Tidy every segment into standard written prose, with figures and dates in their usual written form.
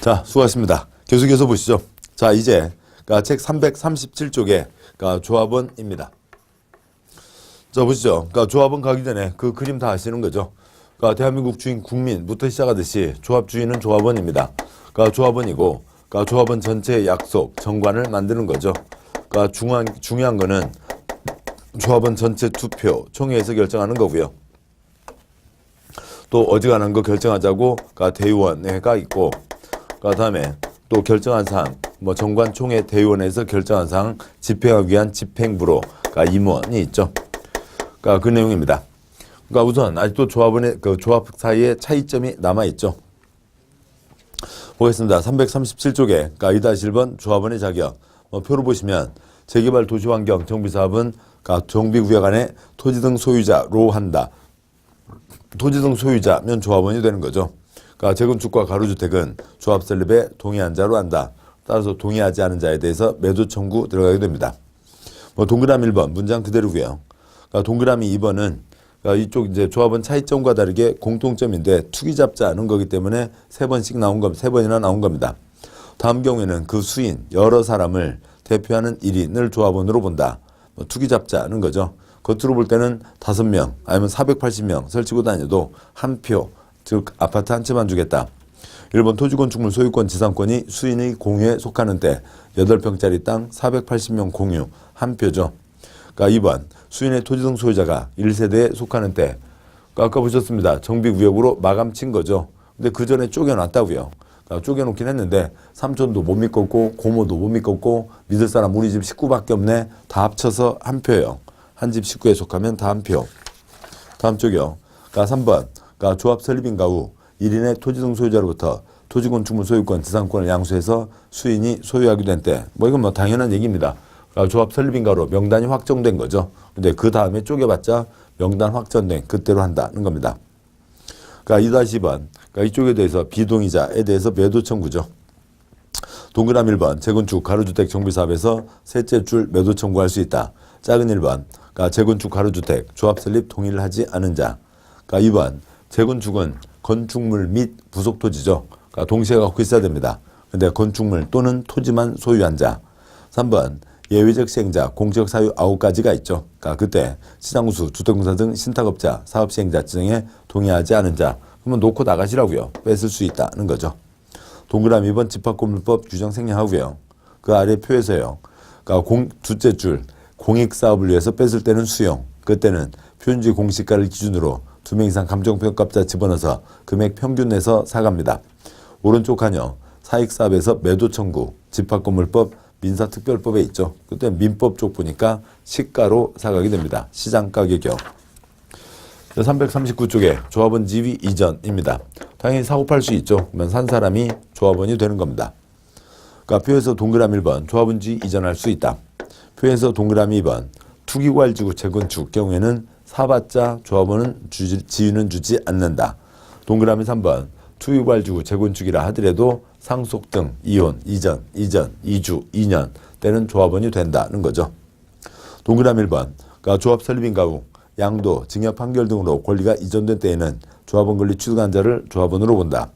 자, 수고하셨습니다. 계속해서 보시죠. 자, 이제 책 337쪽에 조합원입니다. 자, 보시죠. 조합원 가기 전에 그 그림 다 아시는 거죠. 대한민국 주인 국민부터 시작하듯이 조합주인은 조합원입니다. 조합원이고, 조합원 전체의 약속, 정관을 만드는 거죠. 중요한 거는 조합원 전체 투표, 총회에서 결정하는 거고요. 또 어지간한 거 결정하자고 대의원회가 있고, 다음에 또 결정한 사항, 정관 총회 대의원에서 결정한 사항 집행하기 위한 집행부로 임원이 있죠. 그 내용입니다. 우선 아직도 조합원의 조합 사이에 차이점이 남아 있죠. 보겠습니다. 337쪽에 2-1번 조합원의 자격 표로 보시면 재개발 도시환경 정비사업은 정비구역 안에 토지 등 소유자로 한다. 토지 등 소유자면 조합원이 되는 거죠. 재건축과 가로주택은 조합 설립에 동의한 자로 한다. 따라서 동의하지 않은 자에 대해서 매도 청구 들어가게 됩니다. 동그라미 1번 문장 그대로고요. 동그라미 2번은 이쪽 이제 조합원 차이점과 다르게 공통점인데 투기 잡자는 거기 때문에 세 번이나 나온 겁니다. 다음 경우에는 그 수인 여러 사람을 대표하는 1인을 조합원으로 본다. 투기 잡자는 거죠. 겉으로 볼 때는 5명 아니면 480명 설치고 다녀도 한 표, 즉 아파트 한 채만 주겠다. 1번 토지건축물 소유권 지상권이 수인의 공유에 속하는 때 8평짜리 땅 480명 공유 한 표죠. 2번 수인의 토지 등 소유자가 1세대에 속하는 때 아까 보셨습니다. 정비구역으로 마감 친 거죠. 근데 그 전에 쪼개놨다고요. 쪼개놓긴 했는데 삼촌도 못 믿겠고 고모도 못 믿겠고 믿을 사람 우리 집 식구밖에 없네. 다 합쳐서 한 표예요. 한 집 식구에 속하면 다 한 표. 다음 쪽이요. 3번 조합 설립인 가후 1인의 토지 등 소유자로부터 토지건축물 소유권 지상권을 양수해서 수인이 소유하게 된 때 이건 당연한 얘기입니다. 조합 설립인가로 명단이 확정된 거죠. 근데 그 다음에 쪼개봤자 명단 확정된 그때로 한다는 겁니다. 2-2번 이쪽에 대해서 비동의자에 대해서 매도 청구죠. 동그라미 1번 재건축 가로주택 정비사업에서 셋째 줄 매도 청구할 수 있다. 작은 1번 재건축 가로주택 조합 설립 동의를 하지 않은 자. 2번 재건축은 건축물 및 부속토지죠. 동시에 갖고 있어야 됩니다. 근데 건축물 또는 토지만 소유한 자. 3번 예외적 시행자, 공적 사유 9가지가 있죠. 그때 시장우수, 주택공사 등 신탁업자, 사업시행자 지정에 동의하지 않은 자. 그러면 놓고 나가시라고요. 뺏을 수 있다는 거죠. 동그라미 2번 집합건물법 규정 생략하고요. 그 아래 표에서요. 둘째 줄 공익사업을 위해서 뺏을 때는 수용. 그때는 표준지 공시가를 기준으로 2명 이상 감정평가업자 집어넣어서 금액 평균 내서 사갑니다. 오른쪽 칸요. 사익사업에서 매도 청구, 집합건물법 민사특별법에 있죠. 그때 민법 쪽 보니까 시가로 사가게 됩니다. 시장 가격이요. 339쪽에 조합원 지위 이전입니다. 당연히 사고 팔 수 있죠. 그러면 산 사람이 조합원이 되는 겁니다. 표에서 동그라미 1번 조합원 지위 이전할 수 있다. 표에서 동그라미 2번 투기과일지구 재건축 경우에는 사봤자 조합원은 지위는 주지 않는다. 동그라미 3번 투기과일지구 재건축이라 하더라도 상속 등 이혼, 이전, 이주, 2년 때는 조합원이 된다는 거죠. 동그라미 1번 조합 설립인 가후 양도, 징역 판결 등으로 권리가 이전된 때에는 조합원 권리 취득한 자를 조합원으로 본다.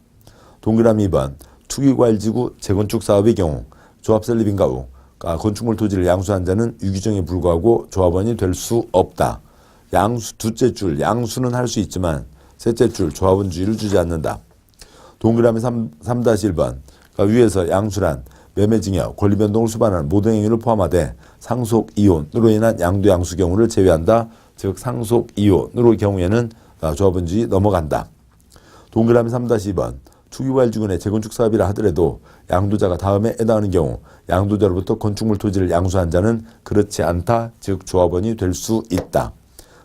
동그라미 2번 투기과일지구 재건축 사업의 경우 조합 설립인 가후 건축물 토지를 양수한 자는 유기정에 불구하고 조합원이 될 수 없다. 둘째 줄 양수는 할 수 있지만 셋째 줄 조합원 주의를 주지 않는다. 동그라미 3-1번 위에서 양수란 매매징역, 권리변동을 수반하는 모든 행위를 포함하되 상속 이혼으로 인한 양도 양수 경우를 제외한다. 즉 상속 이혼으로 경우에는 조합원주의 넘어간다. 동그라미 3-2번 투기과일지구의 재건축 사업이라 하더라도 양도자가 다음에 해당하는 경우 양도자로부터 건축물 토지를 양수한 자는 그렇지 않다. 즉 조합원이 될 수 있다.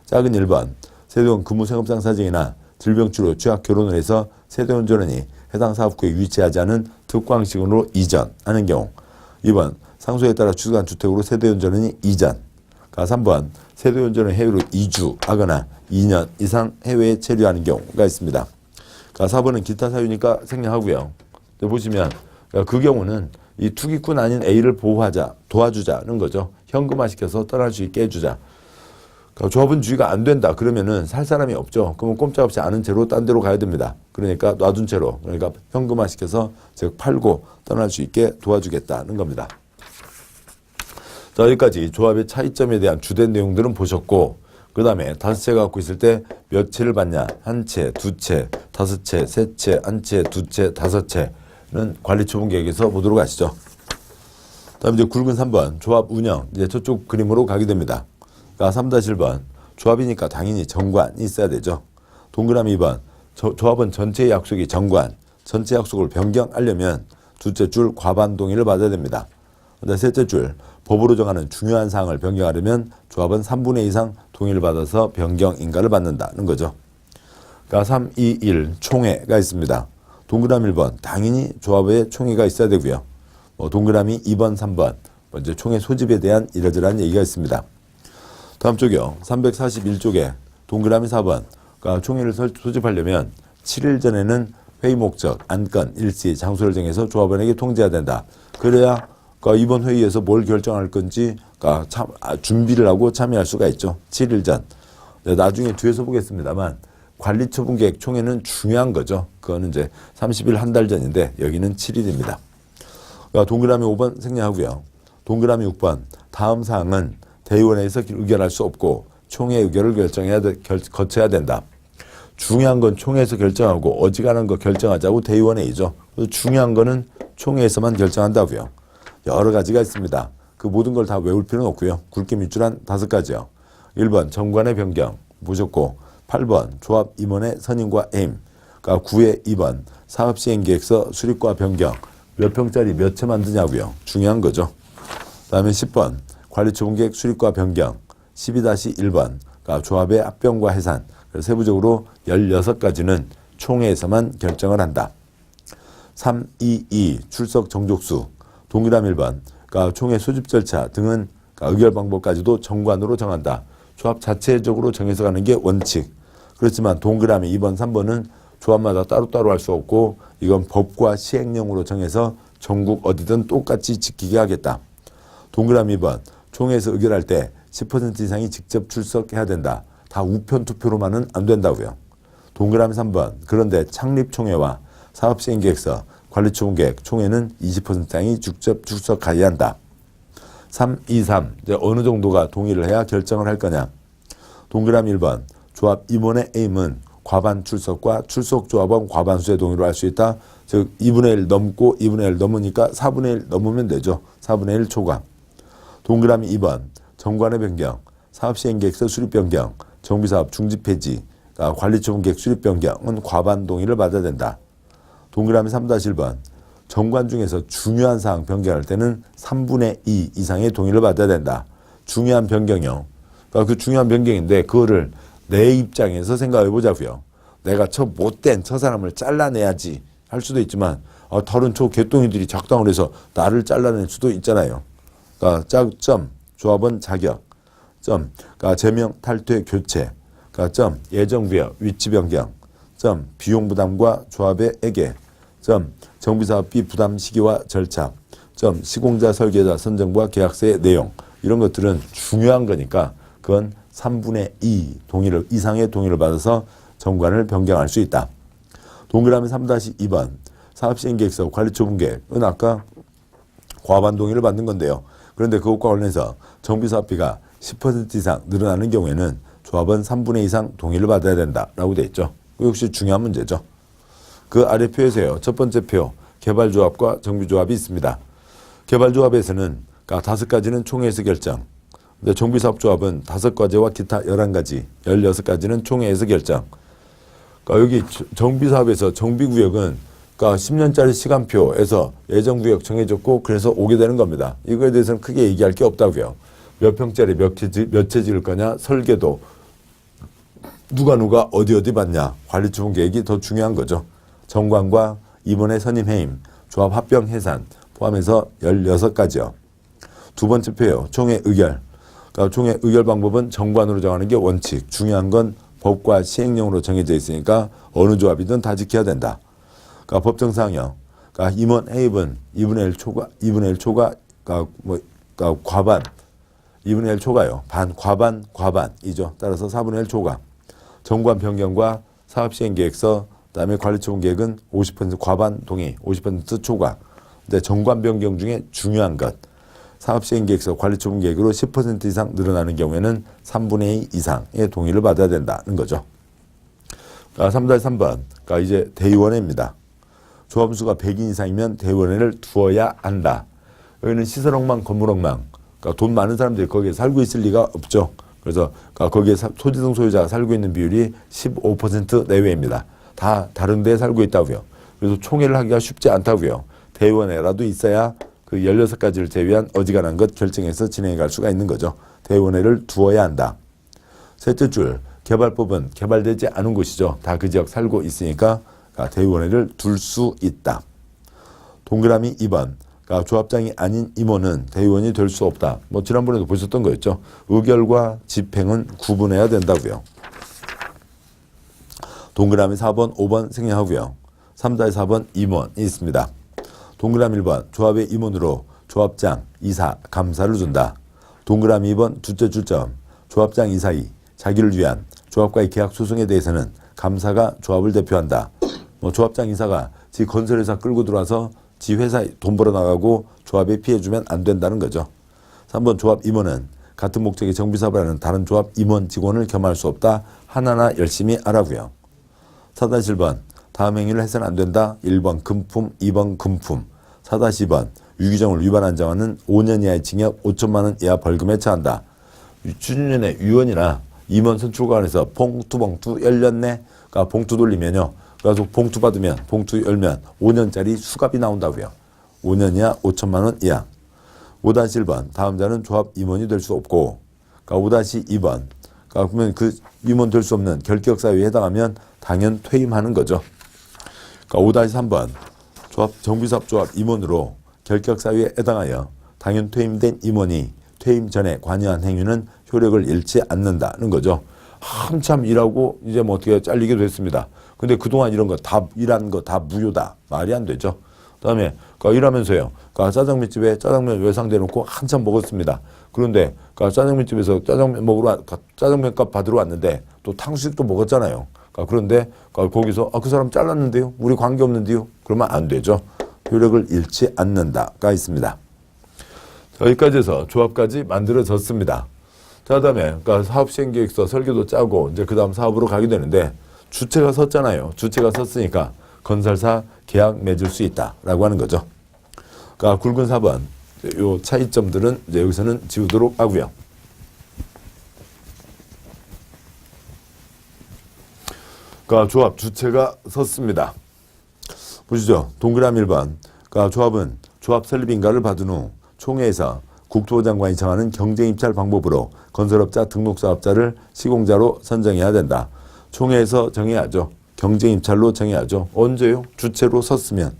작은 1번 세대원 근무생업상 사정이나 질병치료, 취약, 결혼을 해서 세대원 전원이 해당 사업구에 위치하지 않은 특광식으로 이전하는 경우. 2번 상소에 따라 취득한 주택으로 세대원 전원이 이전. 3번 세대원 전원이 해외로 이주하거나 2년 이상 해외에 체류하는 경우가 있습니다. 4번은 기타 사유니까 생략하고요. 보시면 그 경우는 이 투기꾼 아닌 A를 보호하자, 도와주자는 거죠. 현금화시켜서 떠날 수 있게 해주자. 그러니까 조합원 주의가 안 된다. 그러면은 살 사람이 없죠. 그러면 꼼짝없이 아는 채로 딴 데로 가야 됩니다. 그러니까 놔둔 채로, 그러니까 현금화 시켜서 즉 팔고 떠날 수 있게 도와주겠다는 겁니다. 자, 여기까지 조합의 차이점에 대한 주된 내용들은 보셨고, 그 다음에 다섯 채가 갖고 있을 때 몇 채를 받냐? 한 채, 두 채, 다섯 채, 세 채, 한 채, 두 채, 다섯 채는 관리 처분 계획에서 보도록 하시죠. 다음 이제 굵은 3번 조합 운영, 이제 저쪽 그림으로 가게 됩니다. 그러니까 3-1번 조합이니까 당연히 정관이 있어야 되죠. 동그라미 2번 조합은 전체 약속이 정관, 전체 약속을 변경하려면 둘째 줄 과반 동의를 받아야 됩니다. 근데 셋째 줄 법으로 정하는 중요한 사항을 변경하려면 조합은 3분의 2 이상 동의를 받아서 변경 인가를 받는다는 거죠. 그러니까 3, 2, 1 총회가 있습니다. 동그라미 1번 당연히 조합에 총회가 있어야 되고요. 동그라미 2번, 3번 먼저 총회 소집에 대한 이러저러한 얘기가 있습니다. 다음 쪽이요. 341쪽에 동그라미 4번 그러니까 총회를 소집하려면 7일 전에는 회의 목적, 안건, 일시, 장소를 정해서 조합원에게 통지해야 된다. 그래야 그러니까 이번 회의에서 뭘 결정할 건지 그러니까 준비를 하고 참여할 수가 있죠. 7일 전. 나중에 뒤에서 보겠습니다만 관리처분계획 총회는 중요한 거죠. 그거는 이제 30일 한 달 전인데 여기는 7일입니다. 그러니까 동그라미 5번 생략하고요. 동그라미 6번 다음 사항은 대의원회에서 의결할 수 없고 총회 의결을 거쳐야 된다. 중요한 건 총회에서 결정하고 어지간한 거 결정하자고 대의원회의죠. 중요한 거는 총회에서만 결정한다고요. 여러 가지가 있습니다. 그 모든 걸 다 외울 필요는 없고요. 굵게 밑줄한 5가지요. 1번 정관의 변경 보셨고 8번 조합 임원의 선임과 해임 그러니까 9의 2번 사업시행계획서 수립과 변경 몇 평짜리 몇 채 만드냐고요. 중요한 거죠. 다음에 10번 관리처분계획 수립과 변경 12-1번 그러니까 조합의 합병과 해산 세부적으로 16가지는 총회에서만 결정을 한다. 322 출석 정족수 동그라미 1번 그러니까 총회 소집 절차 등은 그러니까 의결 방법까지도 정관으로 정한다. 조합 자체적으로 정해서 가는 게 원칙. 그렇지만 동그라미 2번, 3번은 조합마다 따로따로 할 수 없고 이건 법과 시행령으로 정해서 전국 어디든 똑같이 지키게 하겠다. 동그라미 2번 총회에서 의결할 때 10% 이상이 직접 출석해야 된다. 다 우편 투표로만은 안 된다고요. 동그라미 3번 그런데 창립총회와 사업시행계획서 관리처분계획 총회는 20% 이상이 직접 출석하여야 한다. 3, 2, 3 이제 어느 정도가 동의를 해야 결정을 할 거냐. 동그라미 1번 조합 임원의 에임은 과반 출석과 출석 조합원 과반수의 동의로 할 수 있다. 즉 2분의 1 넘고 2분의 1 넘으니까 4분의 1 넘으면 되죠. 4분의 1 초과. 동그라미 2번 정관의 변경, 사업시행계획서 수립 변경, 정비사업 중지 폐지, 관리처분계획 수립 변경은 과반 동의를 받아야 된다. 동그라미 3-1번 정관 중에서 중요한 사항 변경할 때는 3분의 2 이상의 동의를 받아야 된다. 중요한 변경이요. 그러니까 그 중요한 변경인데 그거를 내 입장에서 생각해 보자고요. 내가 저 못된 저 사람을 잘라내야지 할 수도 있지만 다른 저 개똥이들이 작당을 해서 나를 잘라낼 수도 있잖아요. 그러니까 점 조합원 자격 점 그러니까 제명 탈퇴 교체 그러니까 점 예정 부여 위치 변경 점 비용 부담과 조합에게 점 정비사업비 부담 시기와 절차 점 시공자 설계자 선정과 계약서의 내용 이런 것들은 중요한 거니까 그건 3분의 2 동의를 이상의 동의를 받아서 정관을 변경할 수 있다. 동그라미 3-2번 사업시행계획서 관리처분계획은 아까 과반 동의를 받는 건데요. 그런데 그것과 관련해서 정비사업비가 10% 이상 늘어나는 경우에는 조합은 3분의 2 이상 동의를 받아야 된다라고 되어 있죠. 역시 중요한 문제죠. 그 아래 표에서요. 첫 번째 표 개발조합과 정비조합이 있습니다. 개발조합에서는 그러니까 5가지는 총회에서 결정. 근데 정비사업조합은 5가지와 기타 11가지, 16가지는 총회에서 결정. 그러니까 여기 정비사업에서 정비구역은 그러니까 10년짜리 시간표에서 예정구역 정해졌고 그래서 오게 되는 겁니다. 이거에 대해서는 크게 얘기할 게 없다고요. 몇 평짜리 몇 채 지을 거냐, 설계도, 누가 어디 받냐, 관리처분 계획이 더 중요한 거죠. 정관과 임원의 선임 해임, 조합 합병 해산 포함해서 16가지요. 두 번째 표요. 총회 의결. 그러니까 총회 의결 방법은 정관으로 정하는 게 원칙. 중요한 건 법과 시행령으로 정해져 있으니까 어느 조합이든 다 지켜야 된다. 그러니까 법정사항이요. 그러니까 임원 해입은 2분의 1 초과, 그러니까 과반 2분의 1 초과요. 반, 과반, 과반이죠. 따라서 4분의 1 초과. 정관 변경과 사업시행계획서, 그다음에 관리처분 계획은 50% 과반 동의, 50% 초과. 근데 정관 변경 중에 중요한 것, 사업시행계획서, 관리처분 계획으로 10% 이상 늘어나는 경우에는 3분의 2 이상의 동의를 받아야 된다는 거죠. 3-3번, 그러니까 이제 대의원회입니다. 조합수가 100인 이상이면 대의원회를 두어야 한다. 여기는 시설엉망, 건물엉망. 그러니까 돈 많은 사람들이 거기에 살고 있을 리가 없죠. 그래서 거기에 토지등 소유자가 살고 있는 비율이 15% 내외입니다. 다 다른 데에 살고 있다고요. 그래서 총회를 하기가 쉽지 않다고요. 대의원회라도 있어야 그 16가지를 제외한 어지간한 것 결정해서 진행해 갈 수가 있는 거죠. 대의원회를 두어야 한다. 셋째 줄, 개발법은 개발되지 않은 곳이죠. 다 그 지역 살고 있으니까 대의원회를 둘 수 있다. 동그라미 2번, 조합장이 아닌 임원은 대의원이 될 수 없다. 뭐 지난번에도 보셨던 거였죠. 의결과 집행은 구분해야 된다고요. 동그라미 4번, 5번 생략하고요. 3-4번 임원이 있습니다. 동그라미 1번, 조합의 임원으로 조합장, 이사, 감사를 준다. 동그라미 2번, 둘째 줄점, 조합장, 이사이, 자기를 위한 조합과의 계약 소송에 대해서는 감사가 조합을 대표한다. 뭐 조합장, 이사가 지 건설회사 끌고 들어와서 지 회사에 돈 벌어 나가고 조합에 피해주면 안 된다는 거죠. 3번, 조합 임원은 같은 목적의 정비사업을 하는 다른 조합 임원 직원을 겸할 수 없다. 하나하나 열심히 하라고요. 4-7번, 다음 행위를 해서는 안 된다. 1번 금품, 2번 금품. 4-2번, 유규정을 위반한 자와는 5년 이하의 징역 5천만 원 이하 벌금에 처한다. 추진위원회 위원이나 임원 선출관에서 봉투 열렸네. 그러니까 봉투 돌리면요. 그래서 봉투 받으면, 봉투 열면 5년짜리 수갑이 나온다고요. 5년 이하 5천만 원 이하. 5-1번, 다음 자는 조합 임원이 될 수 없고, 그러니까 5-2번, 그러면 그 임원 될 수 없는 결격사유에 해당하면 당연 퇴임하는 거죠. 그러니까 5-3번, 정비사업조합 임원으로 결격사유에 해당하여 당연 퇴임된 임원이 퇴임 전에 관여한 행위는 효력을 잃지 않는다는 거죠. 한참 일하고 이제 뭐 어떻게 잘리게 됐습니다. 근데 그동안 이런 거 다 일한 거 다 무효다. 말이 안 되죠. 그다음에 일하면서요. 짜장면집에 짜장면 외상돼 놓고 한참 먹었습니다. 그런데 짜장면집에서 짜장면 먹으러 짜장면값 받으러 왔는데 또 탕수육도 먹었잖아요. 그런데 거기서 그 사람 잘랐는데요. 우리 관계 없는데요. 그러면 안 되죠. 효력을 잃지 않는다가 있습니다. 여기까지 해서 조합까지 만들어졌습니다. 자, 그다음에 사업시행계획서 설계도 짜고 이제 그다음 사업으로 가게 되는데 주체가 섰잖아요. 주체가 섰으니까 건설사 계약 맺을 수 있다라고 하는 거죠. 굵은 4번 요 차이점들은 이제 여기서는 지우도록 하고요. 조합 주체가 섰습니다. 보시죠. 동그라미 1번. 조합은 조합 설립인가를 받은 후 총회에서 국토부 장관이 정하는 경쟁 입찰 방법으로 건설업자 등록사업자를 시공자로 선정해야 된다. 총회에서 정해야죠. 경쟁 입찰로 정해야죠. 언제요? 주체로 섰으면.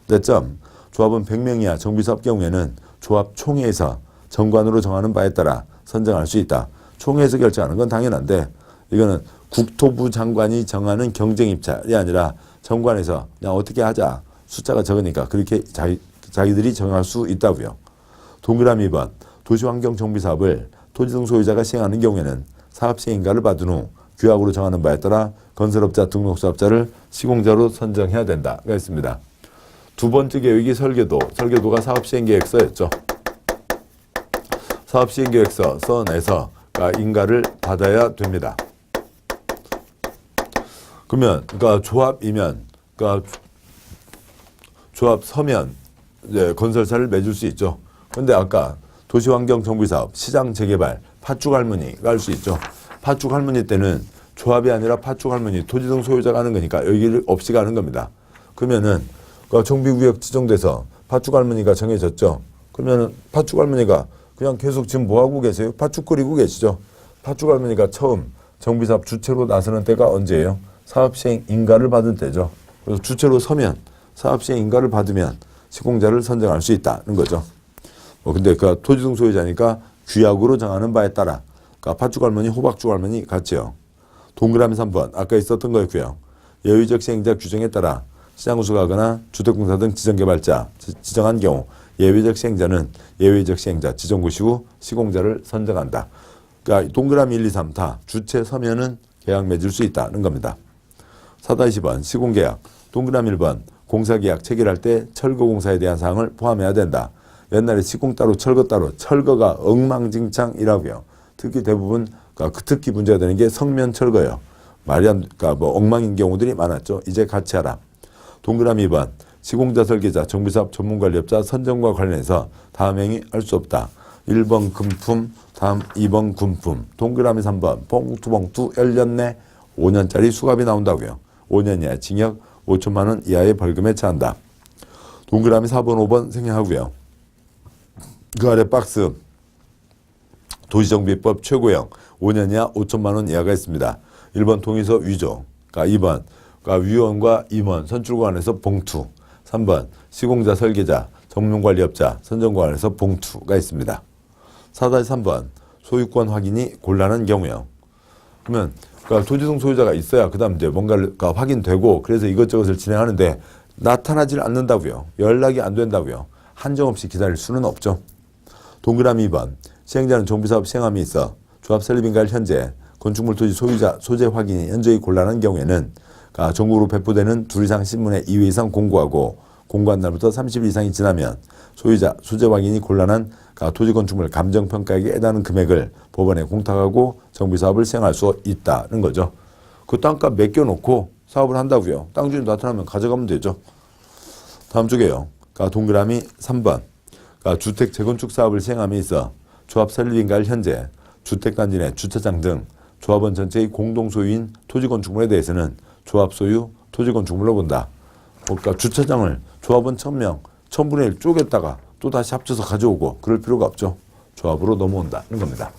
네 점. 조합은 100명 이하 정비사업 경우에는 조합 총회에서 정관으로 정하는 바에 따라 선정할 수 있다. 총회에서 결정하는 건 당연한데 이거는 국토부 장관이 정하는 경쟁 입찰이 아니라 정관에서 그냥 어떻게 하자. 숫자가 적으니까 그렇게 자기들이 정할 수 있다고요. 동그라미 2번. 도시환경 정비사업을 토지등 소유자가 시행하는 경우에는 사업시행인가를 받은 후 규약으로 정하는 바에 따라 건설업자 등록사업자를 시공자로 선정해야 된다가 있습니다. 두 번째 계획이 설계도가 사업시행계획서였죠. 사업시행계획서 써내서 인가를 받아야 됩니다. 그러면 조합이면 조합 서면 이제 건설사를 맺을 수 있죠. 근데 아까 도시환경정비사업, 시장 재개발, 팥죽할머니가 할 수 있죠. 팥죽할머니 때는 조합이 아니라 팥죽할머니, 토지등 소유자가 하는 거니까 여기를 없이 가는 겁니다. 그러면은 정비구역 지정돼서 팥죽할머니가 정해졌죠. 그러면은 팥죽할머니가 그냥 계속 지금 뭐 하고 계세요? 팥죽 끓이고 계시죠. 팥죽할머니가 처음 정비사업 주체로 나서는 때가 언제예요? 사업시행 인가를 받을 때죠. 그래서 주체로 서면 사업시행 인가를 받으면 시공자를 선정할 수 있다는 거죠. 근데 토지등 소유자니까 규약으로 정하는 바에 따라 팥죽할머니, 호박죽할머니 같이요. 동그라미 3번 아까 있었던 거였고요. 예외적 시행자 규정에 따라 시장구수가 하거나 주택공사 등 지정개발자 지정한 경우 예외적 시행자는 예외적 시행자 지정고시 후 시공자를 선정한다. 그러니까 동그라미 1, 2, 3 다 주체 서면은 계약 맺을 수 있다는 겁니다. 4-10번 시공계약 동그라미 1번 공사계약 체결할 때 철거공사에 대한 사항을 포함해야 된다. 옛날에 시공 따로 철거 따로 철거가 엉망진창이라고요. 특히 대부분 특히 문제가 되는 게 성면 철거예요. 말이 안 그러니까 뭐 엉망인 경우들이 많았죠. 이제 같이 하라. 동그라미 2번 시공자 설계자 정비사업 전문관리업자 선정과 관련해서 다음 행위 할 수 없다. 1번 금품 다음 2번 군품 동그라미 3번 봉투 열렸네 5년짜리 수갑이 나온다고요. 5년 이하 징역 5천만 원 이하의 벌금에 처한다. 동그라미 4번 5번 생략하고요. 그 아래 박스 도시정비법 최고형 5년 이하 5천만 원 이하가 있습니다. 1번 동의서 위조, 그러니까 2번 그러니까 위원과 임원 선출관에서 봉투, 3번 시공자 설계자 전문관리업자 선정관에서 봉투가 있습니다. 4-3번 소유권 확인이 곤란한 경우요. 그러면 그러니까 토지등 소유자가 있어야 그다음 이제 뭔가를 확인되고 그래서 이것저것을 진행하는데 나타나질 않는다고요. 연락이 안 된다고요. 한정없이 기다릴 수는 없죠. 동그라미 2번 시행자는 정비사업 시행함에 있어 조합 설립인가를 현재 건축물 토지 소유자 소재 확인이 현저히 곤란한 경우에는 전국으로 배포되는 2 이상 신문에 2회 이상 공고하고 공고한 날부터 30일 이상이 지나면 소유자 소재 확인이 곤란한 토지 건축물 감정평가액에 해당하는 금액을 법원에 공탁하고 정비사업을 시행할 수 있다는 거죠. 그 땅값 맡겨놓고 사업을 한다고요. 땅 주인 나타나면 가져가면 되죠. 다음 쪽에요. 동그라미 3번 주택 재건축 사업을 시행함에 있어 조합 설립인가를 현재 주택단지 내 주차장 등 조합원 전체의 공동소유인 토지건축물에 대해서는 조합 소유 토지건축물로 본다. 그러니까 주차장을 조합원 1000명 1000분의 1 쪼갰다가 또 다시 합쳐서 가져오고 그럴 필요가 없죠. 조합으로 넘어온다는 겁니다.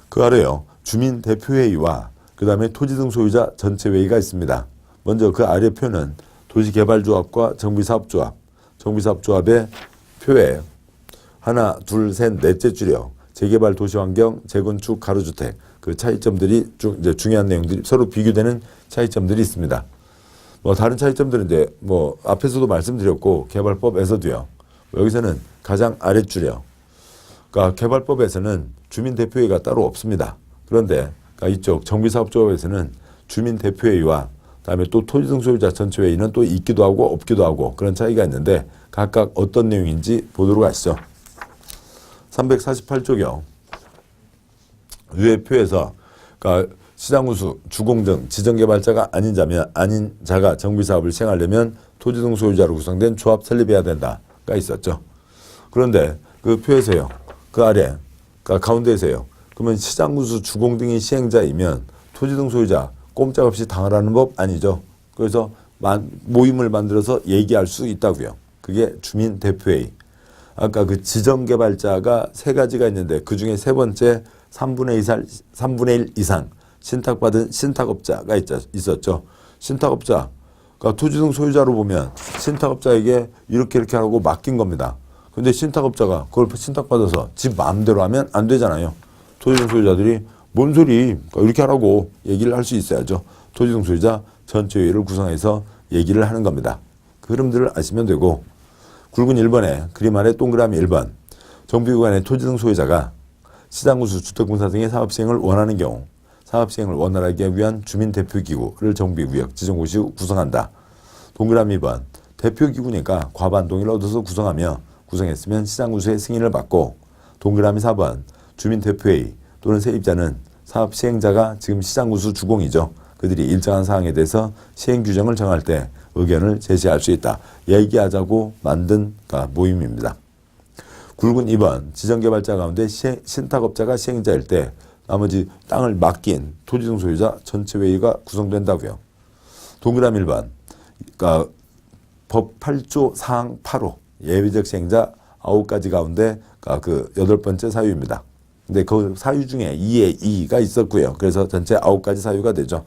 그 아래요. 주민대표회의와 그 다음에 토지등 소유자 전체회의가 있습니다. 먼저 그 아래 표는 도시개발조합과 정비사업조합, 정비사업조합의 표에 하나, 둘, 셋, 넷째 줄이요. 재개발 도시환경, 재건축, 가로주택 그 차이점들이 이제 중요한 내용들이 서로 비교되는 차이점들이 있습니다. 뭐 다른 차이점들은 이제 뭐 앞에서도 말씀드렸고 개발법에서도요. 여기서는 가장 아랫줄이요. 그러니까 개발법에서는 주민대표회의가 따로 없습니다. 그런데 이쪽 정비사업조합에서는 주민대표회의와 그다음에 또 토지등 소유자 전체회의는 또 있기도 하고 없기도 하고 그런 차이가 있는데 각각 어떤 내용인지 보도록 하시죠. 348쪽이요. 위의 표에서 그러니까 시장우수, 주공 등 지정개발자가 아닌 자가 정비사업을 시행하려면 토지등 소유자로 구성된 조합 설립해야 된다가 있었죠. 그런데 그 표에서요. 그 아래, 그러니까 가운데에서요. 그러면 시장우수, 주공 등이 시행자이면 토지등 소유자 꼼짝없이 당하라는 법 아니죠. 그래서 모임을 만들어서 얘기할 수 있다고요. 그게 주민대표회의. 아까 그 지정개발자가 세 가지가 있는데 그중에 세 번째 3분의 1 이상 신탁받은 신탁업자가 있었죠. 신탁업자, 그러니까 토지등 소유자로 보면 신탁업자에게 이렇게 하라고 맡긴 겁니다. 근데 신탁업자가 그걸 신탁받아서 집 마음대로 하면 안 되잖아요. 토지등 소유자들이 뭔 소리, 그러니까 이렇게 하라고 얘기를 할 수 있어야죠. 토지등 소유자 전체회의를 구성해서 얘기를 하는 겁니다. 그 흐름들을 아시면 되고 굵은 1번에 그림 아래 동그라미 1번 정비구간의 토지등 소유자가 시장우수 주택공사 등의 사업시행을 원하는 경우 사업시행을 원활하게 하기 위한 주민대표기구를 정비구역 지정고시 후 구성한다. 동그라미 2번 대표기구니까 과반 동의를 얻어서 구성하며 구성했으면 시장우수의 승인을 받고 동그라미 4번 주민대표회의 또는 세입자는 사업시행자가 지금 시장우수 주공이죠. 그들이 일정한 사항에 대해서 시행규정을 정할 때 의견을 제시할 수 있다. 얘기하자고 만든 모임입니다. 굵은 2번 지정개발자 가운데 신탁업자가 시행자일 때 나머지 땅을 맡긴 토지등 소유자 전체회의가 구성된다고요. 동그라미 1번 그러니까 법 8조 사항 8호 예외적 시행자 9가지 가운데 그 8번째 사유입니다. 근데 그 사유 중에 2에 2가 있었고요. 그래서 전체 9가지 사유가 되죠.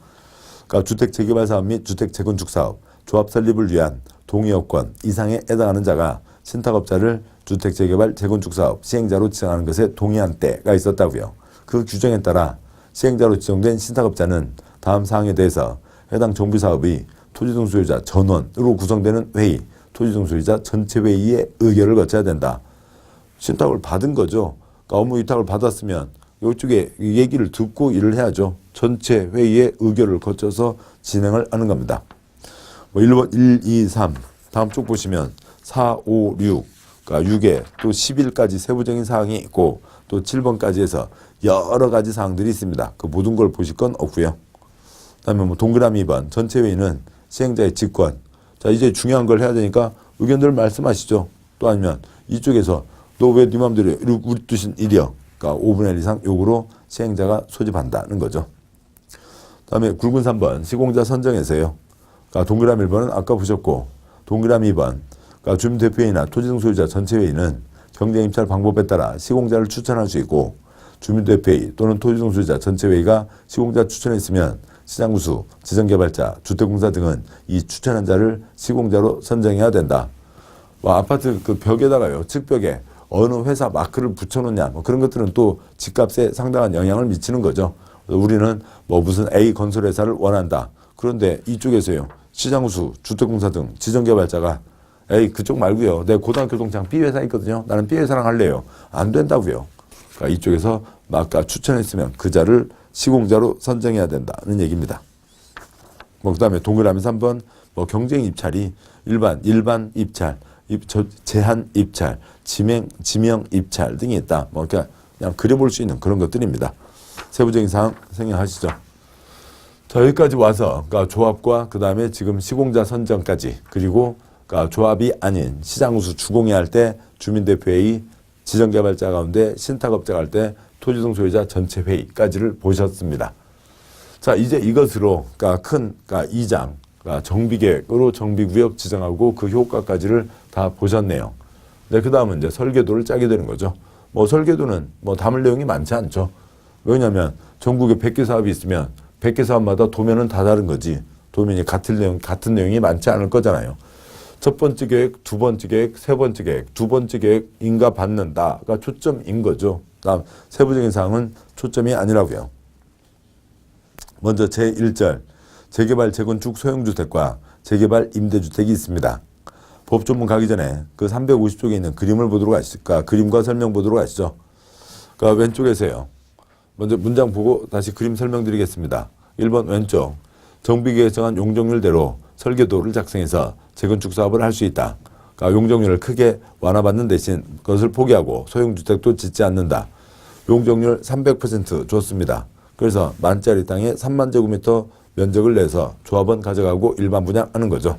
그러니까 주택 재개발 사업 및 주택 재건축 사업, 조합 설립을 위한 동의여건 이상에 해당하는 자가 신탁업자를 주택 재개발 재건축 사업 시행자로 지정하는 것에 동의한 때가 있었다고요. 그 규정에 따라 시행자로 지정된 신탁업자는 다음 사항에 대해서 해당 정비사업이 토지등 소유자 전원으로 구성되는 회의 토지등 소유자 전체 회의의 의결을 거쳐야 된다. 신탁을 받은 거죠. 그러니까 업무 위탁을 받았으면 이쪽에 얘기를 듣고 일을 해야죠. 전체 회의의 의결을 거쳐서 진행을 하는 겁니다. 뭐 1번 1, 2, 3 다음 쪽 보시면 4, 5, 6 그러니까 6에 또 10일까지 세부적인 사항이 있고 또 7번까지 해서 여러 가지 사항들이 있습니다. 그 모든 걸 보실 건 없고요. 그다음에 뭐 동그라미 2번 전체 회의는 시행자의 직권. 자 이제 중요한 걸 해야 되니까 의견들을 말씀하시죠. 또 아니면 이쪽에서 너 왜 네 맘대로 우리 뜻인 일이여. 그러니까 5분의 1 이상 요구로 시행자가 소집한다는 거죠. 그다음에 굵은 3번 시공자 선정에서요. 그러니까 동그라미 1번은 아까 보셨고 동그라미 2번 그러니까 주민대표회의나 토지등 소유자 전체회의는 경쟁 입찰 방법에 따라 시공자를 추천할 수 있고 주민대표회의 또는 토지등 소유자 전체회의가 시공자 추천했으면 시장구수, 지정개발자, 주택공사 등은 이 추천한 자를 시공자로 선정해야 된다. 뭐 아파트 그 벽에다가요, 측벽에 어느 회사 마크를 붙여놓냐, 뭐 그런 것들은 또 집값에 상당한 영향을 미치는 거죠. 우리는 뭐 무슨 A 건설회사를 원한다. 그런데 이쪽에서요, 시장구수, 주택공사 등 지정개발자가 에이 그쪽 말고요. 내 고등학교 동창 B 회사 있거든요. 나는 B 회사랑 할래요. 안 된다고요. 그러니까 이쪽에서 아까 추천했으면 그 자를 시공자로 선정해야 된다는 얘기입니다. 뭐 그다음에 동그라미 3번 뭐 경쟁 입찰이 일반 입찰, 제한 입찰, 지명 입찰 등이 있다. 뭐 그냥 그려볼 수 있는 그런 것들입니다. 세부적인 사항 생각하시죠. 자 여기까지 와서 그러니까 조합과 그다음에 지금 시공자 선정까지 그리고 그러니까 조합이 아닌 시장우수 주공회 할 때 주민대표회의 지정개발자 가운데 신탁업자 할 때 토지등 소유자 전체 회의까지를 보셨습니다. 자 이제 이것으로 그러니까 그러니까 2장 그러니까 정비계획으로 정비구역 지정하고 그 효과까지를 다 보셨네요. 네, 그 다음은 이제 설계도를 짜게 되는 거죠. 뭐 설계도는 뭐 담을 내용이 많지 않죠. 왜냐하면 전국에 100개 사업이 있으면 100개 사업마다 도면은 다 다른 거지. 도면이 같은 내용이 많지 않을 거잖아요. 첫 번째 계획, 두 번째 계획, 세 번째 계획, 두 번째 계획 인가 받는다가 초점인 거죠. 다음 세부적인 사항은 초점이 아니라고요. 먼저 제1절 재개발 재건축 소형주택과 재개발 임대주택이 있습니다. 법조문 가기 전에 그 350쪽에 있는 그림을 보도록 하실까 그림과 설명 보도록 하시죠. 그러니까 왼쪽에서요. 먼저 문장 보고 다시 그림 설명드리겠습니다. 1번 왼쪽 정비계획에 정한 용적률대로 설계도를 작성해서 재건축 사업을 할 수 있다. 그러니까 용적률을 크게 완화받는 대신 그것을 포기하고 소형주택도 짓지 않는다. 용적률 300% 줬습니다. 그래서 만짜리 땅에 3만 제곱미터 면적을 내서 조합원 가져가고 일반 분양하는 거죠.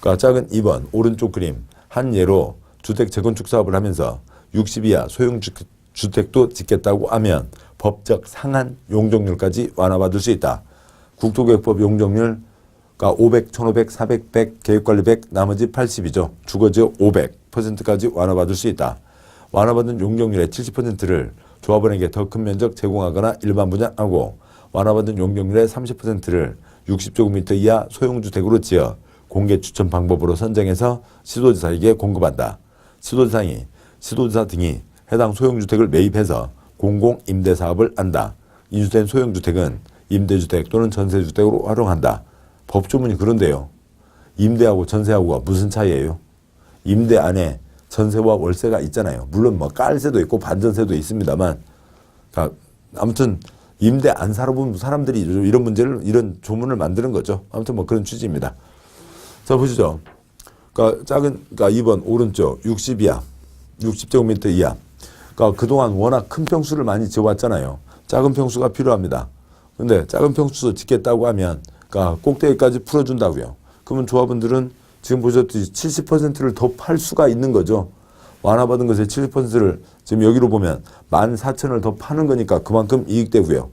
그러니까 작은 2번 오른쪽 그림 한 예로 주택 재건축 사업을 하면서 60 이하 소형주택도 짓겠다고 하면 법적 상한 용적률까지 완화받을 수 있다. 국토계획법 용적률 그러니까 500, 1500, 400, 100, 계획관리 100, 나머지 80이죠. 주거지역 500%까지 완화받을 수 있다. 완화받은 용적률의 70%를 조합원에게 더 큰 면적 제공하거나 일반 분양하고 완화받은 용적률의 30%를 60제곱미터 이하 소형주택으로 지어 공개 추천 방법으로 선정해서 시도지사에게 공급한다. 시도지사 등이 해당 소형주택을 매입해서 공공임대사업을 한다. 인수된 소형주택은 임대주택 또는 전세주택으로 활용한다. 법조문이 그런데요. 임대하고 전세하고가 무슨 차이예요? 임대 안에 전세와 월세가 있잖아요. 물론 뭐 깔세도 있고 반전세도 있습니다만 아무튼 임대 안 살아본 사람들이 이런 문제를 이런 조문을 만드는 거죠. 아무튼 뭐 그런 취지입니다. 자 보시죠. 그러니까 2번 오른쪽 60 이하 60제곱미터 이하 그러니까 그동안 워낙 큰 평수를 많이 지어왔잖아요. 작은 평수가 필요합니다. 근데 작은 평수 짓겠다고 하면 그러니까 꼭대기까지 풀어준다고요. 그러면 조합원들은 지금 보셨듯이 70%를 더 팔 수가 있는 거죠. 완화받은 것의 70%를 지금 여기로 보면 14,000을 더 파는 거니까 그만큼 이익되고요.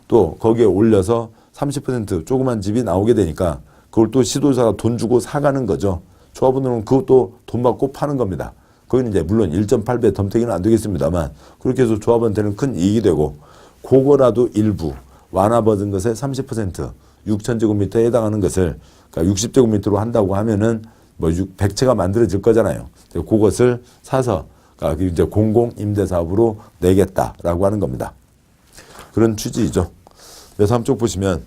또 거기에 올려서 30% 조그만 집이 나오게 되니까 그걸 또 시도자가 돈 주고 사가는 거죠. 조합원들은 그것도 돈 받고 파는 겁니다. 거기는 이제 물론 1.8배 덤태기는 안 되겠습니다만 그렇게 해서 조합원한테는 큰 이익이 되고 그거라도 일부 완화받은 것의 30% 6,000제곱미터에 해당하는 것을 그러니까 60제곱미터로 한다고 하면은 뭐 100채가 만들어질 거잖아요. 그것을 사서 그러니까 이제 공공임대사업으로 내겠다라고 하는 겁니다. 그런 취지이죠. 그래서 한쪽 보시면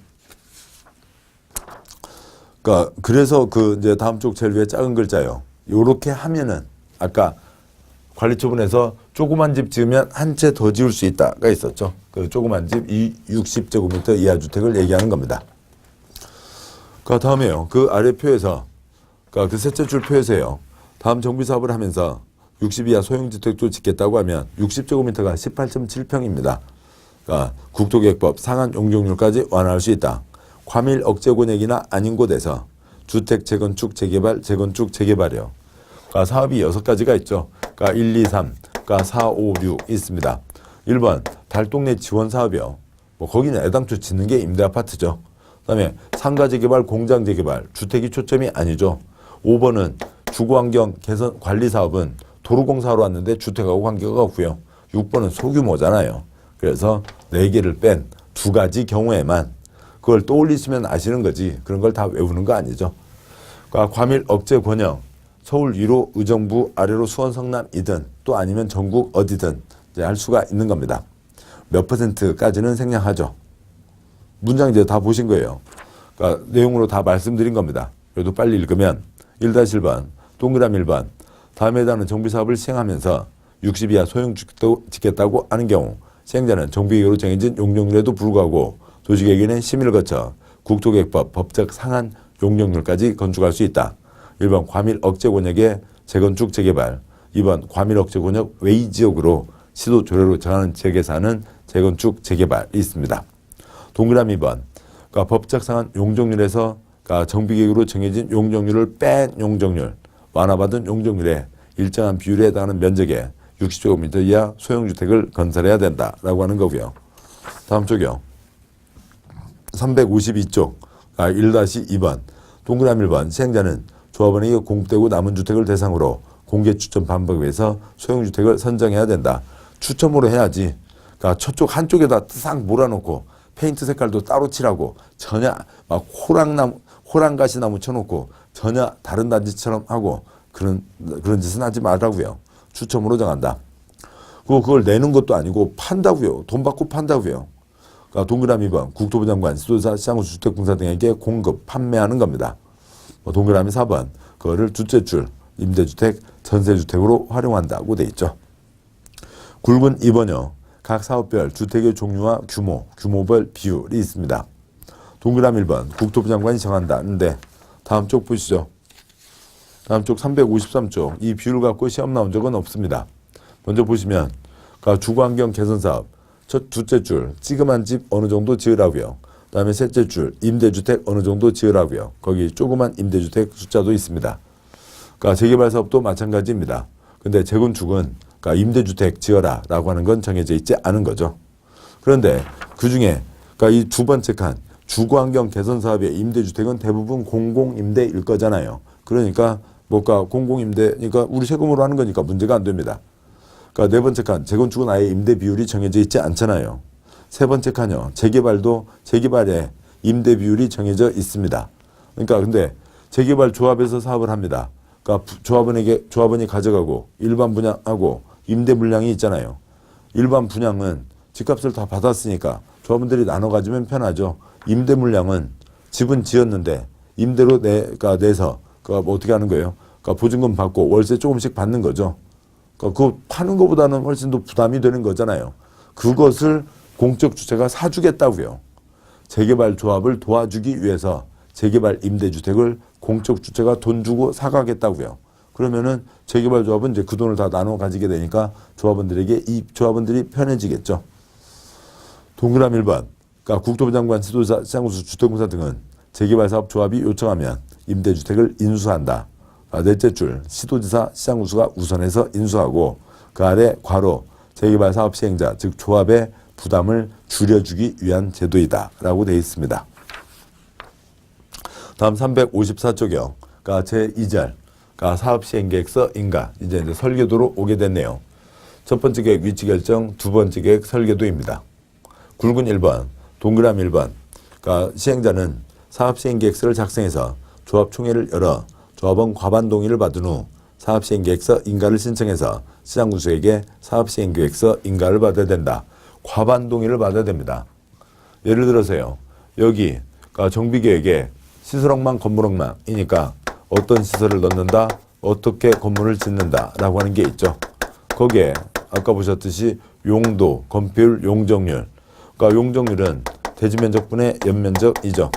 그러니까 그래서 그 이제 다음 쪽 제일 위에 작은 글자요. 요렇게 하면은 아까 관리처분에서 조그만 집 지으면 한 채 더 지을 수 있다가 있었죠. 그 조그만 집 60제곱미터 이하 주택을 얘기하는 겁니다. 그 다음에요. 그 아래 표에서 그 셋째 줄 표에서요. 다음 정비 사업을 하면서 60 이하 소형주택도 짓겠다고 하면 60제곱미터가 18.7평입니다. 그러니까 국토계획법 상한 용적률까지 완화할 수 있다. 과밀 억제 권역이나 아닌 곳에서 주택 재건축 재개발 재건축 재개발이요. 그러니까 사업이 6가지가 있죠. 그러니까 1, 2, 3, 그러니까 4, 5, 6 있습니다. 1번 달동네 지원 사업이요. 뭐 거기는 애당초 짓는 게 임대아파트죠. 그다음에 상가 재개발, 공장 재개발, 주택이 초점이 아니죠. 5번은 주거환경 개선 관리 사업은 도로공사로 왔는데 주택하고 관계가 없고요. 6번은 소규모잖아요. 그래서 4개를 뺀 2가지 경우에만 그걸 떠올리시면 아시는 거지 그런 걸 다 외우는 거 아니죠. 그러니까 과밀 억제 권역 서울 위로 의정부 아래로 수원 성남이든 또 아니면 전국 어디든 이제 할 수가 있는 겁니다. 몇 %까지는 생략하죠. 문장 이제 다 보신 거예요. 그러니까 내용으로 다 말씀드린 겁니다. 그래도 빨리 읽으면 1-1번 동그라미 1번 다음에 해당하는 정비사업을 시행하면서 60 이하 소형주택도 짓겠다고 하는 경우 시행자는 정비계획으로 정해진 용적률에도 불구하고 도시계획위원회 심의를 거쳐 국토계획법 법적 상한 용적률까지 건축할 수 있다. 1번 과밀 억제 권역의 재건축 재개발 2번 과밀 억제 권역 외의 지역으로 시도 조례로 정하는 지역에서 하는 재건축 재개발이 있습니다. 동그라미 2번 그러니까 법적 상한 용적률에서 그러니까 정비계획으로 정해진 용적률을 뺀 용적률 완화받은 용적률에 일정한 비율에 해당하는 면적의 60제곱미터 이하 소형주택을 건설해야 된다라고 하는 거고요. 다음 쪽이요. 352쪽 1-2번 동그라미 1번 시행자는 조합원에게 공급되고 남은 주택을 대상으로 공개 추첨 방법에 의해서 소형주택을 선정해야 된다. 추첨으로 해야지. 그러니까 저쪽 한쪽에다 싹 몰아놓고 페인트 색깔도 따로 칠하고 전혀 막 호랑가시나무 쳐놓고 전혀 다른 단지처럼 하고 그런 짓은 하지 말라고요. 추첨으로 정한다. 그걸 내는 것도 아니고 판다고요. 돈 받고 판다고요. 그러니까 동그라미 2번 국토부 장관, 시도지사, 시장구 주택공사 등에게 공급, 판매하는 겁니다. 동그라미 4번 그거를 둘째줄 임대주택, 전세주택으로 활용한다고 돼 있죠. 굵은 2번요. 각 사업별 주택의 종류와 규모별 비율이 있습니다. 동그라미 1번 국토부 장관이 정한다는데 다음 쪽 보시죠. 다음 쪽 353쪽 이 비율 갖고 시험 나온 적은 없습니다. 먼저 보시면 주거환경 개선사업 첫 둘째 줄 찌그만 집 어느 정도 지으라고요. 그다음에 셋째 줄 임대주택 어느 정도 지으라고요. 거기 조그만 임대주택 숫자도 있습니다. 그러니까 재개발 사업도 마찬가지입니다. 근데 재건축은 그러니까 임대주택 지어라라고 하는 건 정해져 있지 않은 거죠. 그런데 그 중에 그러니까 이 두 번째 칸 주거환경 개선 사업의 임대주택은 대부분 공공임대일 거잖아요. 그러니까 뭔가 공공임대니까 우리 세금으로 하는 거니까 문제가 안 됩니다. 그러니까 네 번째 칸 재건축은 아예 임대 비율이 정해져 있지 않잖아요. 세 번째 칸요 재개발도 재개발에 임대 비율이 정해져 있습니다. 그러니까 근데 재개발 조합에서 사업을 합니다. 그러니까 조합원이 가져가고 일반 분양하고 임대 물량이 있잖아요. 일반 분양은 집값을 다 받았으니까 조합원들이 나눠 가지면 편하죠. 임대 물량은 집은 지었는데 임대로 내서 뭐 어떻게 하는 거예요? 그러니까 보증금 받고 월세 조금씩 받는 거죠. 그러니까 그거 파는 것보다는 훨씬 더 부담이 되는 거잖아요. 그것을 공적 주체가 사주겠다고요. 재개발 조합을 도와주기 위해서 재개발 임대주택을 공적 주체가 돈 주고 사가겠다고요. 그러면은 재개발 조합은 이제 그 돈을 다 나눠 가지게 되니까 조합원들에게 이 조합원들이 편해지겠죠. 동그라미 1번. 그러니까 국토부 장관, 시도지사, 시장구수, 주택공사 등은 재개발 사업 조합이 요청하면 임대주택을 인수한다. 넷째 줄 시도지사, 시장구수가 우선해서 인수하고 그 아래 괄호 재개발 사업 시행자 즉 조합의 부담을 줄여주기 위한 제도이다 라고 되어 있습니다. 다음 354쪽이요. 그러니까 제2절 그러니까 사업시행계획서 인가 이제 설계도로 오게 됐네요. 첫 번째 계획 위치 결정, 두 번째 계획 설계도입니다. 굵은 1번, 동그라미 1번 그러니까 시행자는 사업시행계획서를 작성해서 조합총회를 열어 조합원 과반 동의를 받은 후 사업시행계획서 인가를 신청해서 시장구수에게 사업시행계획서 인가를 받아야 된다. 과반 동의를 받아야 됩니다. 예를 들어서요. 여기 그러니까 정비계획에 시설억만 건물억만이니까 어떤 시설을 넣는다, 어떻게 건물을 짓는다라고 하는 게 있죠. 거기에 아까 보셨듯이 용도, 건폐율, 용적률. 그러니까 용적률은 대지면적분의 연면적이죠.